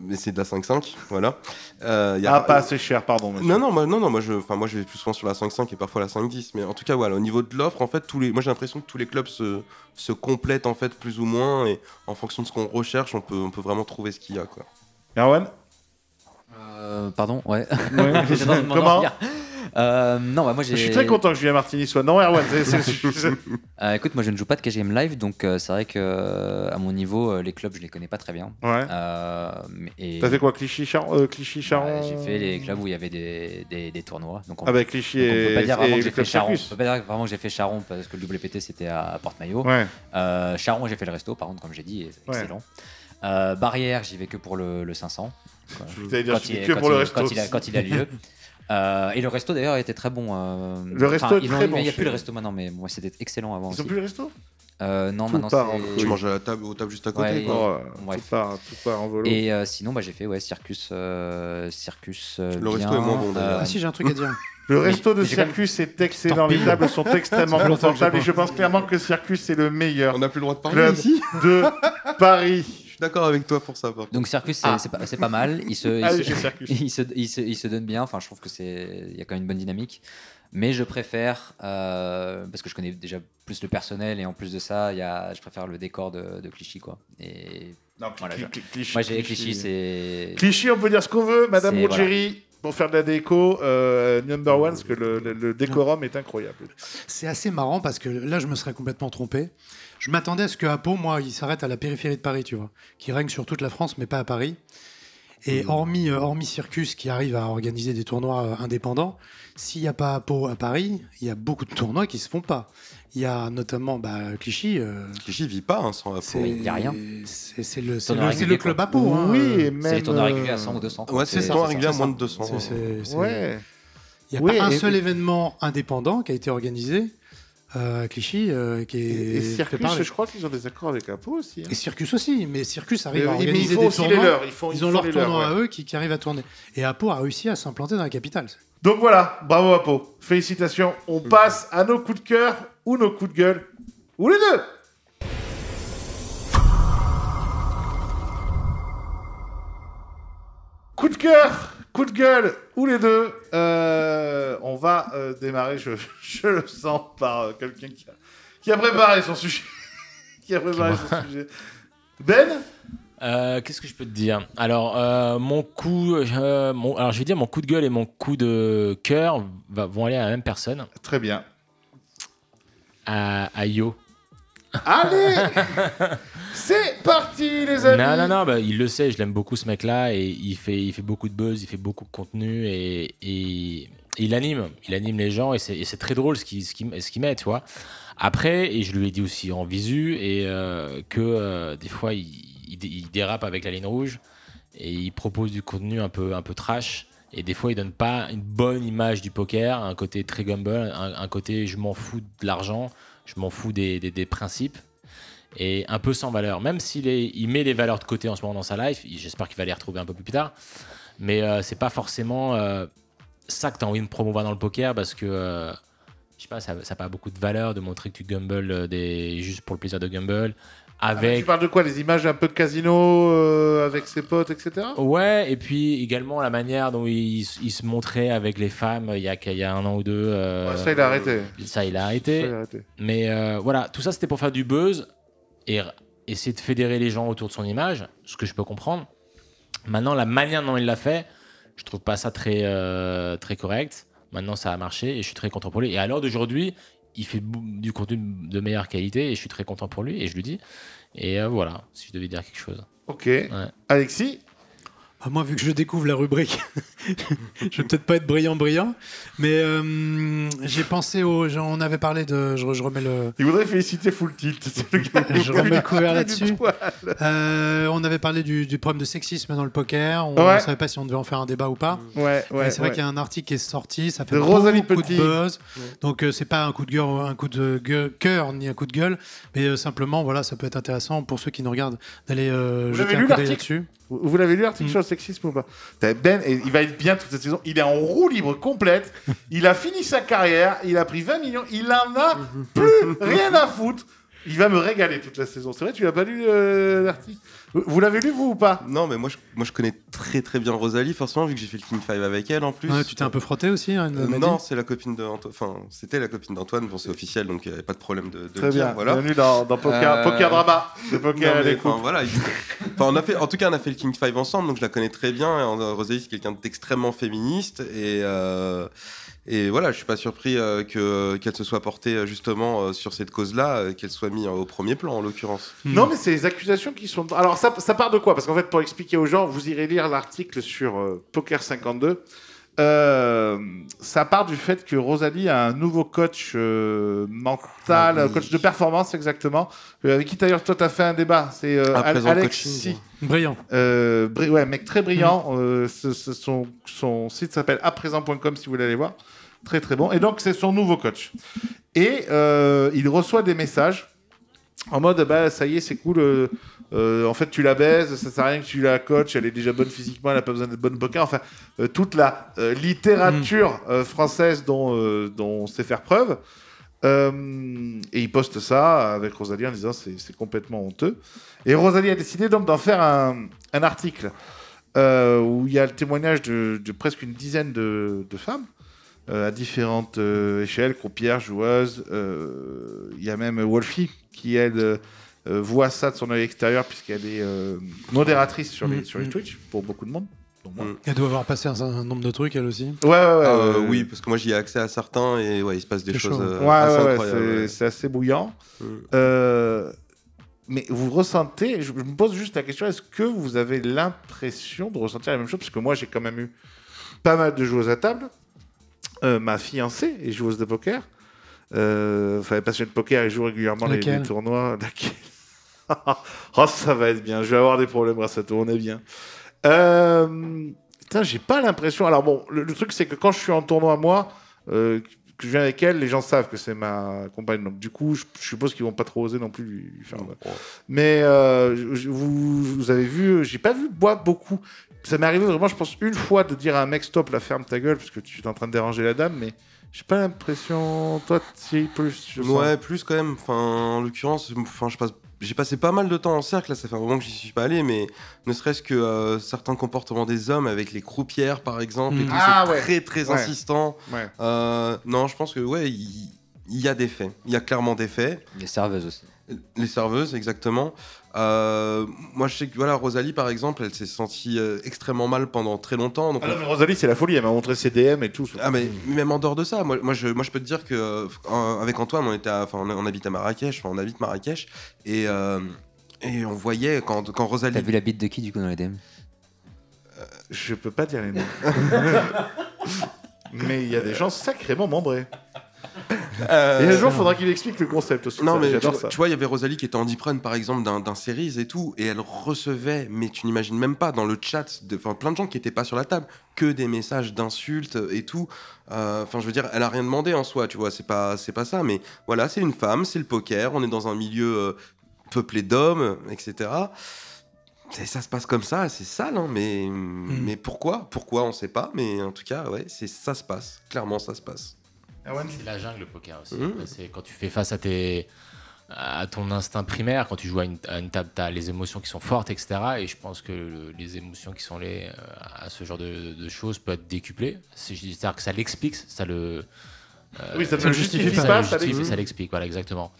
Mais c'est de la 5-5, voilà. Ah, pas assez cher, pardon. monsieur. Non, moi je vais plus souvent sur la 5-5 et parfois la 5-10. Mais en tout cas, voilà, au niveau de l'offre, en fait, moi j'ai l'impression que tous les clubs se complètent en fait plus ou moins, et en fonction de ce qu'on recherche, on peut vraiment trouver ce qu'il y a, quoi. Erwan? Pardon, ouais. Ouais. J'étais dans mon Comment? empire. Non, bah moi j'ai. Je suis très content que Julien Martini soit. Non, Erwan, Écoute, moi je ne joue pas de cash game live, donc c'est vrai que à mon niveau, les clubs je les connais pas très bien. Ouais. Et T'as fait quoi? Clichy, Charon? j'ai fait les clubs où il y avait des tournois. Donc on, Avec Clichy donc on peut et pas dire vraiment et que j'ai le club fait Charon. On Circus. peut pas dire vraiment que j'ai fait Charon parce que le WPT c'était à Porte-Maillot. Ouais. Charon, j'ai fait le resto, par contre, comme j'ai dit, excellent. Barrière, j'y vais que pour le 500. T'allais dire, Quand je suis il- que quand pour le il- resto. quand il a lieu. Et le resto d'ailleurs était très bon. Le resto est ils l'ont très eu, mais bon Il n'y a chez plus le eux. resto maintenant, mais moi c'était excellent avant Ils aussi. ont plus le resto? Non, Tout maintenant part en c'est. couille. Tu manges à la table, aux tables juste à côté, Ouais, quoi. Oh, bref. tout part en volo. Et sinon, j'ai fait Circus. Le resto est moins bon, d'ailleurs. Ah si, j'ai un truc à dire. Le resto de mais j'ai quand même- Circus est excellent. Les tables sont extrêmement Ça fait longtemps que j'ai confortables et pas. je pense clairement que Circus c'est le meilleur On n'a plus le droit de parler club ici. de Paris. Je suis d'accord avec toi pour ça. Par contre. Donc Circus, c'est pas mal. Allez, chez Circus. Il se donne bien. Enfin, je trouve que il y a quand même une bonne dynamique. Mais je préfère, parce que je connais déjà plus le personnel et en plus de ça, je préfère le décor de Clichy, quoi. Et Non, Voilà, Clichy. moi, j'ai Clichy, c'est. Clichy, on peut dire ce qu'on veut. Madame C'est- Ruggieri, pour faire de la déco, number one, parce que le décorum est incroyable. C'est assez marrant parce que là, je me serais complètement trompé. Je m'attendais à ce que Apo, moi, il s'arrête à la périphérie de Paris, tu vois, qui règne sur toute la France, mais pas à Paris. Et hormis Circus qui arrive à organiser des tournois indépendants, s'il n'y a pas Apo à Paris, il y a beaucoup de tournois qui se font pas. Il y a notamment Clichy. Clichy vit pas sans Apo. Oui, il y a rien. C'est le Tournoi le régulier, club quoi. Apo. hein. Oui, et C'est même. les tournois réguliers à 100 ou 200. quoi. Ouais, c'est ça, tournoi c'est régulier à ça. moins de 200. Ouais. Il n'y a Oui, pas un et- seul événement indépendant qui a été organisé à Clichy qui est Et fait Circus, parler. je crois qu'ils ont des accords avec Apo aussi. hein. Et Circus aussi, mais Circus arrive à Mais ils organiser font des aussi les tournois. leurs. Ils ont leurs tournois à eux qui arrivent à tourner. Et Apo a réussi à s'implanter dans la capitale. Donc voilà, bravo Apo. Félicitations. On passe à nos coups de cœur ou nos coups de gueule. Ou les deux. Coup de cœur, coup de gueule, ou les deux. On va démarrer, je le sens, par quelqu'un qui a préparé son sujet. Qui a préparé son sujet. Ben. Qu'est-ce que je peux te dire? Alors, mon coup, alors je vais dire mon coup de gueule et mon coup de cœur vont aller à la même personne, Très bien. à Io. Allez. C'est parti les amis. Non, bah, il le sait, je l'aime beaucoup ce mec-là et il fait beaucoup de buzz, il fait beaucoup de contenu et il anime les gens et c'est très drôle ce qu'il met, tu vois. Après, et je lui ai dit aussi en visu et que des fois il dérape avec la ligne rouge et il propose du contenu un peu trash et des fois il donne pas une bonne image du poker, un côté très gumball, un côté je m'en fous de l'argent, je m'en fous des principes et un peu sans valeur, même il met les valeurs de côté en ce moment dans sa life, j'espère qu'il va les retrouver un peu plus tard, mais c'est pas forcément ça que tu as envie de promouvoir dans le poker parce que je sais pas, ça n'a pas beaucoup de valeur de montrer que tu gumbles juste pour le plaisir de gumble. Tu parles de quoi? Les images un peu de casino avec ses potes, etc. Ouais, et puis également la manière dont il se montrait avec les femmes il y a un an ou deux. Ouais, ça, il a arrêté. Ça, il a arrêté. Mais voilà, tout ça, c'était pour faire du buzz et essayer de fédérer les gens autour de son image, ce que je peux comprendre. Maintenant, la manière dont il l'a fait, je trouve pas ça très correct. Maintenant, ça a marché et je suis très content pour lui. Et à l'heure d'aujourd'hui, il fait du contenu de meilleure qualité et je suis très content pour lui et je lui dis. Et voilà, si je devais dire quelque chose. Ok. Alexis. Moi, vu que je découvre la rubrique, je vais peut-être pas être brillant, mais j'ai pensé on avait parlé de. Je remets le. Il voudrait féliciter Full Tilt. Je remets le couvert là-dessus. On avait parlé du problème de sexisme dans le poker. On ne savait pas si on devait en faire un débat ou pas. Ouais. C'est vrai qu'il y a un article qui est sorti, ça fait de beaucoup Rosalie de Petit. buzz. Donc c'est pas un coup de cœur ni un coup de gueule, mais simplement voilà, ça peut être intéressant pour ceux qui nous regardent d'aller jeter un coup d'œil là-dessus. Vous l'avez lu l'article sur le sexisme ou pas? Ben, et il va être bien toute cette saison. Il est en roue libre complète. Il a fini sa carrière. Il a pris 20 millions. Il en a plus rien à foutre. Il va me régaler toute la saison. C'est vrai, tu l'as pas lu l'article? Vous l'avez lu, vous, ou pas? Non, mais moi je connais très très bien Rosalie, forcément, vu que j'ai fait le King 5 avec elle en plus. Ouais, tu t'es un peu frotté aussi, hein, non, c'est la copine d'Antoine. Enfin, c'était la copine d'Antoine, bon, c'est officiel, donc il n'y avait pas de problème de Très le bien. dire. Voilà. Bienvenue dans Poker Drama. Le poker Non, à mais, l'écoute. voilà, on a fait, en tout cas, on a fait le King 5 ensemble, donc je la connais très bien. Et Rosalie, c'est quelqu'un d'extrêmement féministe et voilà, je suis pas surpris qu'elle se soit portée justement sur cette cause-là, qu'elle soit mise au premier plan en l'occurrence. Non, mais c'est les accusations qui sont. Alors, ça part de quoi? Parce qu'en fait, pour expliquer aux gens, vous irez lire l'article sur Poker 52. Ça part du fait que Rosalie a un nouveau coach mental, coach de performance exactement, avec qui d'ailleurs toi t'as fait un débat. C'est Alexis. Brillant. Ouais, mec très brillant. Son site s'appelle apresent.com si vous voulez aller voir. Très très bon. Et donc c'est son nouveau coach. Et il reçoit des messages en mode bah ça y est c'est cool, en fait tu la baises, ça sert à rien que tu la coaches, elle est déjà bonne physiquement, elle a pas besoin d'être bonne poker, enfin toute la littérature française dont on sait faire preuve. Et il poste ça avec Rosalie en disant c'est complètement honteux. Et Rosalie a décidé donc d'en faire un article où il y a le témoignage de presque une dizaine de femmes à différentes échelles, croupières, joueuses. Il y a même Wolfie qui, elle, voit ça de son œil extérieur puisqu'elle est modératrice sur les Twitch pour beaucoup de monde. Donc, moi. Elle doit avoir passé un nombre de trucs, elle aussi. Ouais. Oui, parce que moi j'y ai accès à certains et il se passe des choses ouais, assez incroyables. c'est assez bouillant. Mais vous ressentez, je me pose juste la question, est-ce que vous avez l'impression de ressentir la même chose? Parce que moi j'ai quand même eu pas mal de joueuses à table. Ma fiancée est joueuse de poker. Elle est passionnée de poker et joue régulièrement les tournois. Laquelle? Oh, ça va être bien. Je vais avoir des problèmes grâce à toi. On est bien. Putain, j'ai pas l'impression. Alors bon, le truc c'est que quand je suis en tournoi moi, que je viens avec elle, les gens savent que c'est ma compagne. Donc du coup, je suppose qu'ils vont pas trop oser non plus lui faire. Mais vous avez vu, j'ai pas vu boire beaucoup. Ça m'est arrivé vraiment, je pense, une fois de dire à un mec stop, la ferme ta gueule parce que tu es en train de déranger la dame, mais j'ai pas l'impression. Toi, tu plus. Ouais, plus quand même. Enfin, en l'occurrence, j'ai passé pas mal de temps en cercle. Là, ça fait un moment que j'y suis pas allé, mais ne serait-ce que certains comportements des hommes avec les croupières, par exemple, et tout, c'est très insistant. Ouais. Non, je pense que il y a des faits. Il y a clairement des faits. Les serveuses aussi. Les serveuses, exactement. Moi, je sais que Rosalie, par exemple, elle s'est sentie extrêmement mal pendant très longtemps. Donc non, mais Rosalie, c'est la folie. Elle m'a montré ses DM et tout. Ah, mais même en dehors de ça, moi, je peux te dire que avec Antoine, on habite à Marrakech, on habite Marrakech, et on voyait quand Rosalie. T'as vu la bite de qui du coup dans les DM? Je peux pas dire les noms. Mais il y a des gens sacrément membrés. Et un jour, il faudra qu'il explique le concept aussi. Non, mais j'adore ça. Tu vois, il y avait Rosalie qui était en deep run, par exemple, d'un series et tout, et elle recevait, mais tu n'imagines même pas, dans le chat, plein de gens qui n'étaient pas sur la table, que des messages d'insultes et tout. Je veux dire, elle a rien demandé en soi, tu vois, c'est pas ça, mais voilà, c'est une femme, c'est le poker, on est dans un milieu peuplé d'hommes, etc. Ça se passe comme ça, c'est sale, hein, mais pourquoi on sait pas, mais en tout cas, ouais, ça se passe, clairement ça se passe. C'est la jungle, le poker aussi. C'est quand tu fais face à ton instinct primaire, quand tu joues à une table, tu as les émotions qui sont fortes, etc. Et je pense que les émotions qui sont liées à ce genre de choses peuvent être décuplées. C'est-à-dire que ça l'explique, ça le... oui, ça ne le justifie pas, ça l'explique, voilà, exactement.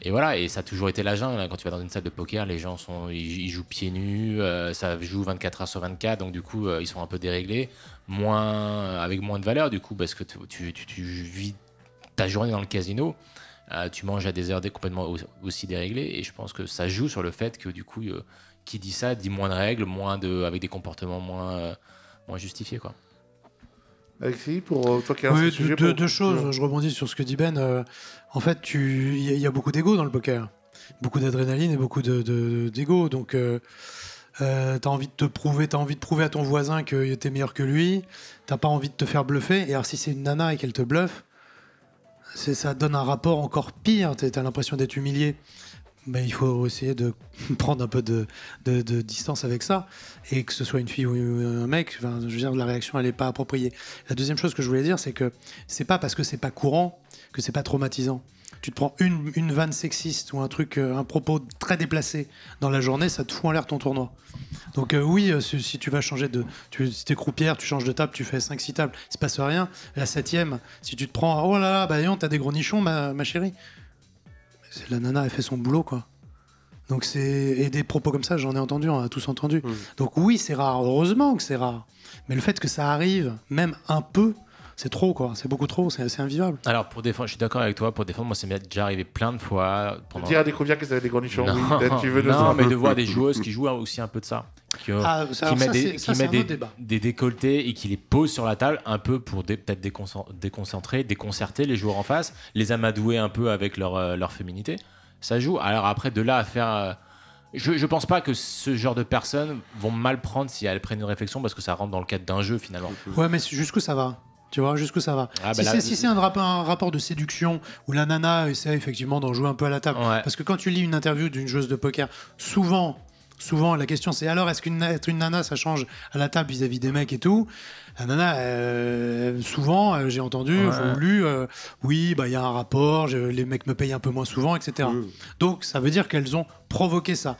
Et voilà, et ça a toujours été la jungle. Quand tu vas dans une salle de poker, les gens ils jouent pieds nus, ça joue 24 heures sur 24, donc du coup, ils sont un peu déréglés, avec moins de valeur, du coup, parce que tu vis ta journée dans le casino, tu manges à des heures complètement aussi déréglées, et je pense que ça joue sur le fait que, du coup, qui dit ça dit moins de règles, avec des comportements moins justifiés, quoi. Alexis, pour toi qui as un sujet deux choses, je rebondis sur ce que dit Ben. En fait, il y a beaucoup d'ego dans le poker. Beaucoup d'adrénaline et beaucoup d'ego. Donc, t'as envie de te prouver, à ton voisin que t'es meilleur que lui. T'as pas envie de te faire bluffer. Et alors, si c'est une nana et qu'elle te bluffe, ça donne un rapport encore pire. T'as l'impression d'être humilié. Ben, il faut essayer de prendre un peu de distance avec ça, et que ce soit une fille ou un mec, je veux dire, la réaction elle n'est pas appropriée. La deuxième chose que je voulais dire, c'est que c'est pas parce que c'est pas courant que c'est pas traumatisant. Tu te prends une vanne sexiste ou un truc, un propos très déplacé dans la journée, ça te fout en l'air ton tournoi. Donc oui, si tu vas changer si t'es croupière, tu changes de table, tu fais 5-6 tables, il se passe rien. La 7e, si tu te prends, oh là là, bah non, t'as des gros nichons, ma chérie. La nana, elle fait son boulot, quoi. Donc et des propos comme ça, j'en ai entendu, on a tous entendu. Donc oui, c'est rare. Heureusement que c'est rare. Mais le fait que ça arrive, même un peu, c'est trop, quoi. C'est beaucoup trop, c'est invivable. Alors, pour défendre, je suis d'accord avec toi. Pour défendre, moi, c'est déjà arrivé plein de fois. Dire à des croupières qu'ils avaient des gros nichons. Non, mais de voir des joueuses qui jouent aussi un peu de ça. Qui mettent des décolletés et qui les posent sur la table un peu pour peut-être déconcerter les joueurs en face, les amadouer un peu avec leur féminité. Ça joue. Alors après, de là à faire... Je pense pas que ce genre de personnes vont mal prendre si elles prennent une réflexion, parce que ça rentre dans le cadre d'un jeu, finalement. Ouais, mais jusqu'où ça va ? Tu vois, jusqu'où ça va. Ah, Si bah là- c'est un rapport de séduction où la nana essaie effectivement d'en jouer un peu à la table. Ouais. Parce que quand tu lis une interview d'une joueuse de poker, souvent la question c'est alors est-ce qu'être une nana ça change à la table vis-à-vis des mecs et tout. La nana, souvent j'ai entendu, Ouais. ou lu, oui, bah il y a un rapport, les mecs me payent un peu moins souvent, etc. Donc ça veut dire qu'elles ont provoqué ça.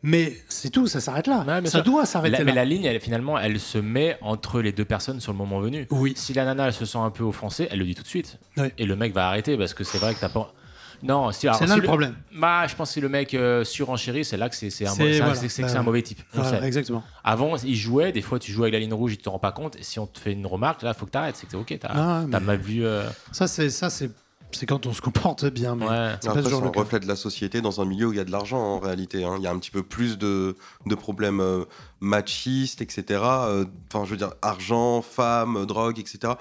Mais c'est tout, ça s'arrête là. Ouais, bien Ça sûr. doit s'arrêter Mais là. la ligne, finalement, elle se met entre les deux personnes sur le moment venu. Oui. Si la nana elle se sent un peu offensée, elle le dit tout de suite. Ouais. Et le mec va arrêter parce que c'est vrai que t'as pas. Non, si, alors, C'est là si le problème. Bah, je pense que si le mec surenchérit, c'est là que c'est un, Voilà. c'est un mauvais type. On Voilà, sait. exactement. Avant, il jouait, des fois tu jouais avec la ligne rouge, il te rend pas compte. Et si on te fait une remarque, là, faut que t'arrêtes. C'est que ok, Ah, t'as mais- mal vu. Ça c'est quand on se comporte bien. Mais Ouais. c'est pas Après, c'est toujours un le cas. reflet de la société dans un milieu où il y a de l'argent en réalité. Hein. Il y a un petit peu plus de problèmes machistes, etc. Enfin, je veux dire, argent, femmes, drogue, etc.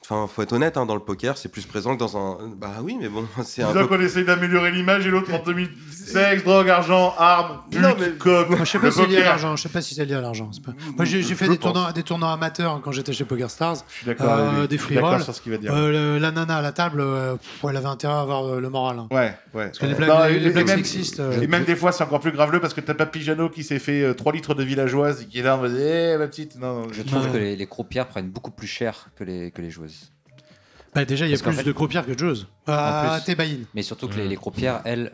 Enfin, faut être honnête, hein, dans le poker, c'est plus présent que dans un. Bah oui, mais bon, c'est un Disons peu. qu'on essaye d'améliorer l'image et l'autre en 2000. Sexe, drogue, argent, armes, pute, Non, mais- coke. Moi, je sais pas le si c'est lié à poker. l'argent. Je sais pas si c'est lié à l'argent. C'est pas- Moi, j'ai fait Je des tournois amateurs quand j'étais chez Poker Stars. Je suis d'accord avec lui. Des Je suis d'accord free-rolls. sur ce qu'il va dire. La nana à la table, elle avait intérêt à avoir le moral. Hein. Ouais. Parce que les Non, blagues, et les blagues même- sexistes. Et même des fois, c'est encore plus graveleux parce que t'as pas Pijano qui s'est fait 3 litres de villageoise et qui est là en mode ma petite. Non, Je trouve Ouais. que les croupières prennent beaucoup plus cher que les joueuses. Bah, déjà, il y a Parce qu'en plus fait- de croupières que de joueuses. En plus. T'es baïne. Mais surtout que les croupières, elles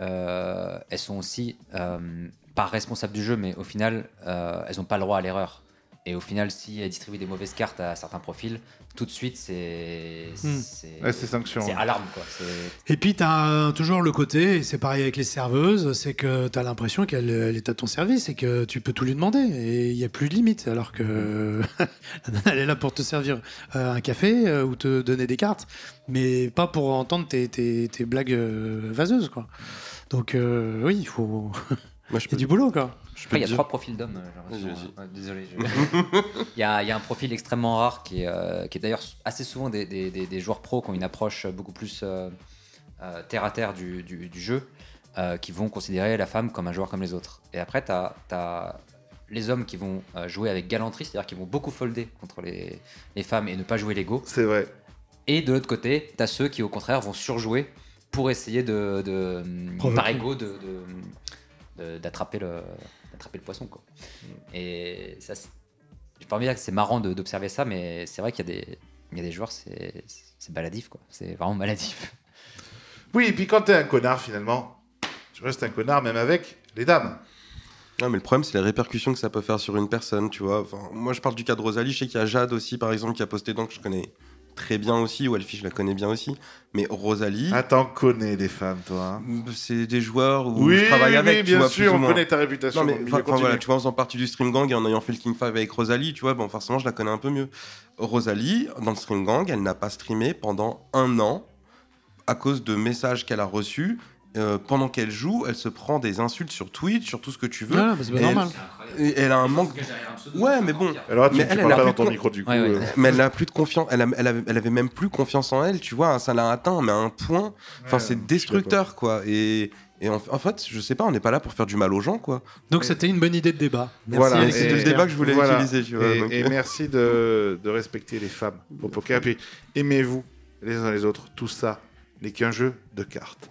sont aussi pas responsables du jeu, mais au final, elles n'ont pas le droit à l'erreur. Et au final, si elles distribuent des mauvaises cartes à certains profils, tout de suite, c'est Ouais, c'est sanction. c'est alarme, quoi. Et puis, t'as toujours le côté, et c'est pareil avec les serveuses, c'est que t'as l'impression qu'elle est à ton service et que tu peux tout lui demander. Et il n'y a plus de limite. Alors que la nana, elle est là pour te servir un café ou te donner des cartes, mais pas pour entendre tes blagues vaseuses, quoi. Donc, oui, il faut. Moi, je Il y peux, a du boulot, quoi. je peux Après, il y te a dire. 3 profils d'hommes. j'ai l'impression. Vas-y. Ouais, désolé. Il y a un profil extrêmement rare qui est d'ailleurs assez souvent des joueurs pros qui ont une approche beaucoup plus terre à terre du jeu, qui vont considérer la femme comme un joueur comme les autres. Et après, tu as les hommes qui vont jouer avec galanterie, c'est-à-dire qui vont beaucoup folder contre les femmes et ne pas jouer l'ego. C'est vrai. Et de l'autre côté, tu as ceux qui, au contraire, vont surjouer pour essayer Provoquer. par ego, d'attraper le poisson, quoi. Et ça, je peux pas dire que c'est marrant d'observer ça, mais c'est vrai qu'il y a des joueurs, c'est maladif, quoi. C'est vraiment maladif. Oui, et puis quand t'es un connard, finalement, tu restes un connard même avec les dames. Non, mais le problème, c'est les répercussions que ça peut faire sur une personne, tu vois. Enfin, moi, je parle du cas de Rosalie. Je sais qu'il y a Jade aussi, par exemple, qui a posté donc que je connais très bien aussi, ou Elfie, je la connais bien aussi. Mais Rosalie, Ah, t'en connais des femmes, toi. Hein. c'est des joueurs où Oui, je travaille avec, oui, tu bien vois, sûr, plus ou on moins. connaît ta réputation. Non, mais dans le milieu. enfin, Continue. voilà, tu vois, en faisant partie du Stream Gang et en ayant fait le King 5 avec Rosalie, tu vois, bon, forcément, je la connais un peu mieux. Rosalie, dans le Stream Gang, elle n'a pas streamé pendant 1 an à cause de messages qu'elle a reçus. Pendant qu'elle joue, elle se prend des insultes sur Twitch, sur tout ce que tu veux. Voilà, bah, c'est pas Et normal. Et elle a un manque. Ouais, mais bon. Alors, tu Mais elle parles a pas plus dans ton de- micro, du coup. Ouais, ouais. Mais elle n'a plus de confiance. Elle avait même plus confiance en elle, tu vois. Ça l'a atteint, mais à un point. Enfin, Ouais, c'est je suis destructeur, quoi. Et en fait, je sais pas, on n'est pas là pour faire du mal aux gens, quoi. Donc, c'était une bonne idée de débat. Merci, Voilà, Alexis. C'était le débat que je voulais Voilà. utiliser, tu vois. donc. Et merci de respecter les femmes au poker. Puis aimez-vous les uns les autres. Tout ça n'est qu'un jeu de cartes.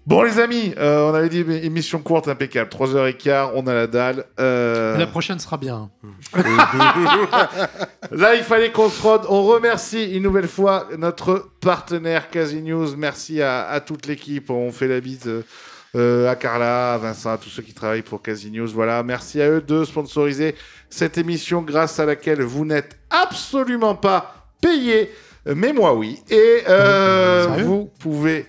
Bon, les amis, on avait dit émission courte, impeccable. 3h15, on a la dalle. La prochaine sera bien. Là, il fallait qu'on se rôde. On remercie une nouvelle fois notre partenaire CasiNews. Merci à toute l'équipe. On fait la bise à Carla, à Vincent, à tous ceux qui travaillent pour CasiNews. Voilà, merci à eux de sponsoriser cette émission grâce à laquelle vous n'êtes absolument pas payé. Mais moi, oui. Et Sérieux vous pouvez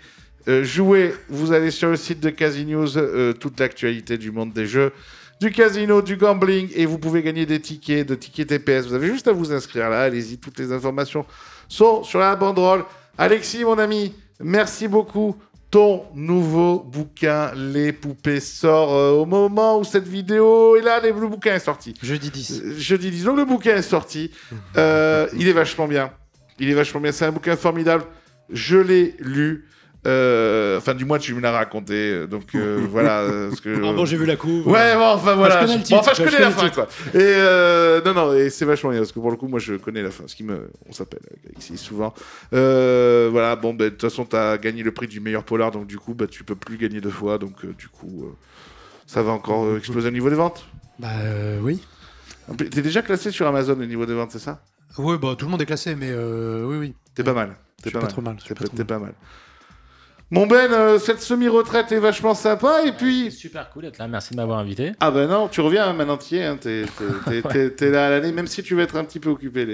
jouer. Vous allez sur le site de CasiNews, toute l'actualité du monde des jeux, du casino, du gambling, et vous pouvez gagner des tickets, de tickets TPS. Vous avez juste à vous inscrire là. Allez-y, toutes les informations sont sur la banderole. Alexis, mon ami, merci beaucoup. Ton nouveau bouquin, Les Poupées, sort au moment où cette vidéo est là. Le bouquin est sorti. Jeudi 10. Jeudi 10. Donc le bouquin est sorti. Il est vachement bien. Il est vachement bien. C'est un bouquin formidable. Je l'ai lu. Enfin, du moins, tu me l'as raconté. Donc, voilà. Parce que, Ah bon, j'ai vu la couve. Ouais, bon, enfin, voilà. je connais le titre, Enfin, je connais la fin, le titre. quoi. Et non, et c'est vachement bien, parce que pour le coup, moi, je connais la fin. On s'appelle Alexis souvent. Voilà, bon, de toute façon, t'as gagné le prix du meilleur polar, donc du coup, tu peux plus gagner 2 fois. Donc, du coup, ça va encore exploser au niveau des ventes. Bah oui. T'es déjà classé sur Amazon au niveau des ventes, c'est ça? Oui, bah tout le monde est classé, mais oui. T'es pas mal. Je suis pas trop mal. T'es pas mal. Mon Ben, cette semi-retraite est vachement sympa, et puis... Super cool d'être là, merci de m'avoir invité. Ah ben non, tu reviens maintenant entier, hein, t'es là à l'année, même si tu vas être un petit peu occupé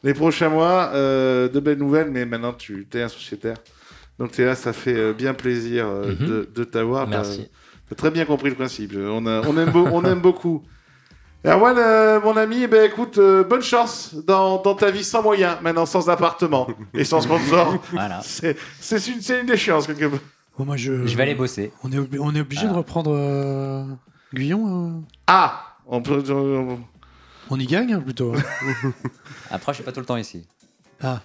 les prochains mois, de belles nouvelles, mais maintenant tu es un sociétaire. Donc t'es là, ça fait bien plaisir de t'avoir. Merci. T'as très bien compris le principe, on aime beaucoup. Erwan, mon ami, ben écoute, bonne chance dans ta vie sans moyens, maintenant sans appartement et sans sponsor. Voilà. C'est une déchéance quelque peu. Bon, moi, je Je vais aller bosser. On est obligé de reprendre Guyon. Ah, On y gagne plutôt. Après, je suis pas tout le temps ici. Ah.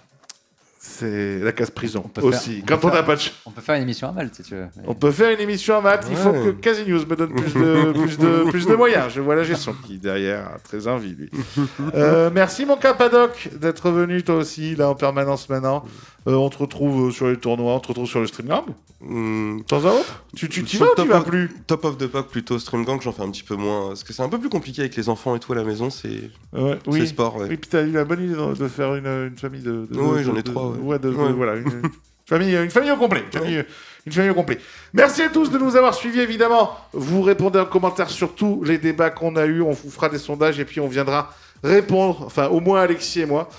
c'est la casse prison peut aussi. faire- Quand on n'a pas de On peut faire une émission à Malte si tu veux. On peut faire une émission à Malte, il faut que Casinews me donne plus de moyens. Je vois la gestion qui, derrière, a très envie, lui. Merci, mon Capadoc, d'être venu, toi aussi, là, en permanence maintenant. On te retrouve sur les tournois, on te retrouve sur le Streamgang. De temps à autre. Tu t'y vas ou tu vas plus? Top of the Pack plutôt, Streamgang, j'en fais un petit peu moins. Parce que c'est un peu plus compliqué avec les enfants et tout à la maison, c'est Oui. sport, ouais. Oui, puis t'as eu la bonne idée de faire une famille de... Oui, j'en ai 3, ouais. Voilà, une famille au complet. Une famille au complet. Merci à tous de nous avoir suivis, évidemment. Vous répondez en commentaire sur tous les débats qu'on a eus. On vous fera des sondages et puis on viendra répondre. Enfin, au moins Alexis et moi.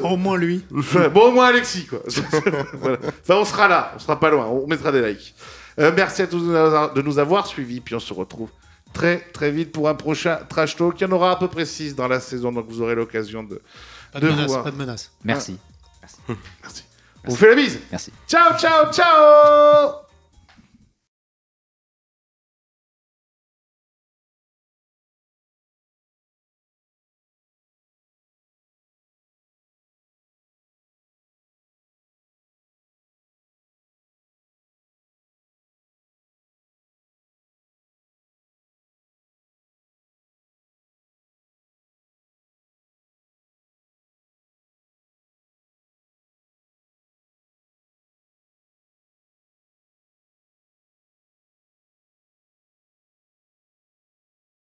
Au moins lui. Bon, au moins Alexis, quoi. Voilà. Enfin, on sera là. On sera pas loin. On mettra des likes. Merci à tous de nous avoir suivis. Puis on se retrouve très, très vite pour un prochain Trash Talk. Il y en aura à peu près 6 dans la saison. Donc vous aurez l'occasion de voir. Pas de menace. Merci. Merci. On vous fait la bise. Merci. Ciao, ciao, ciao.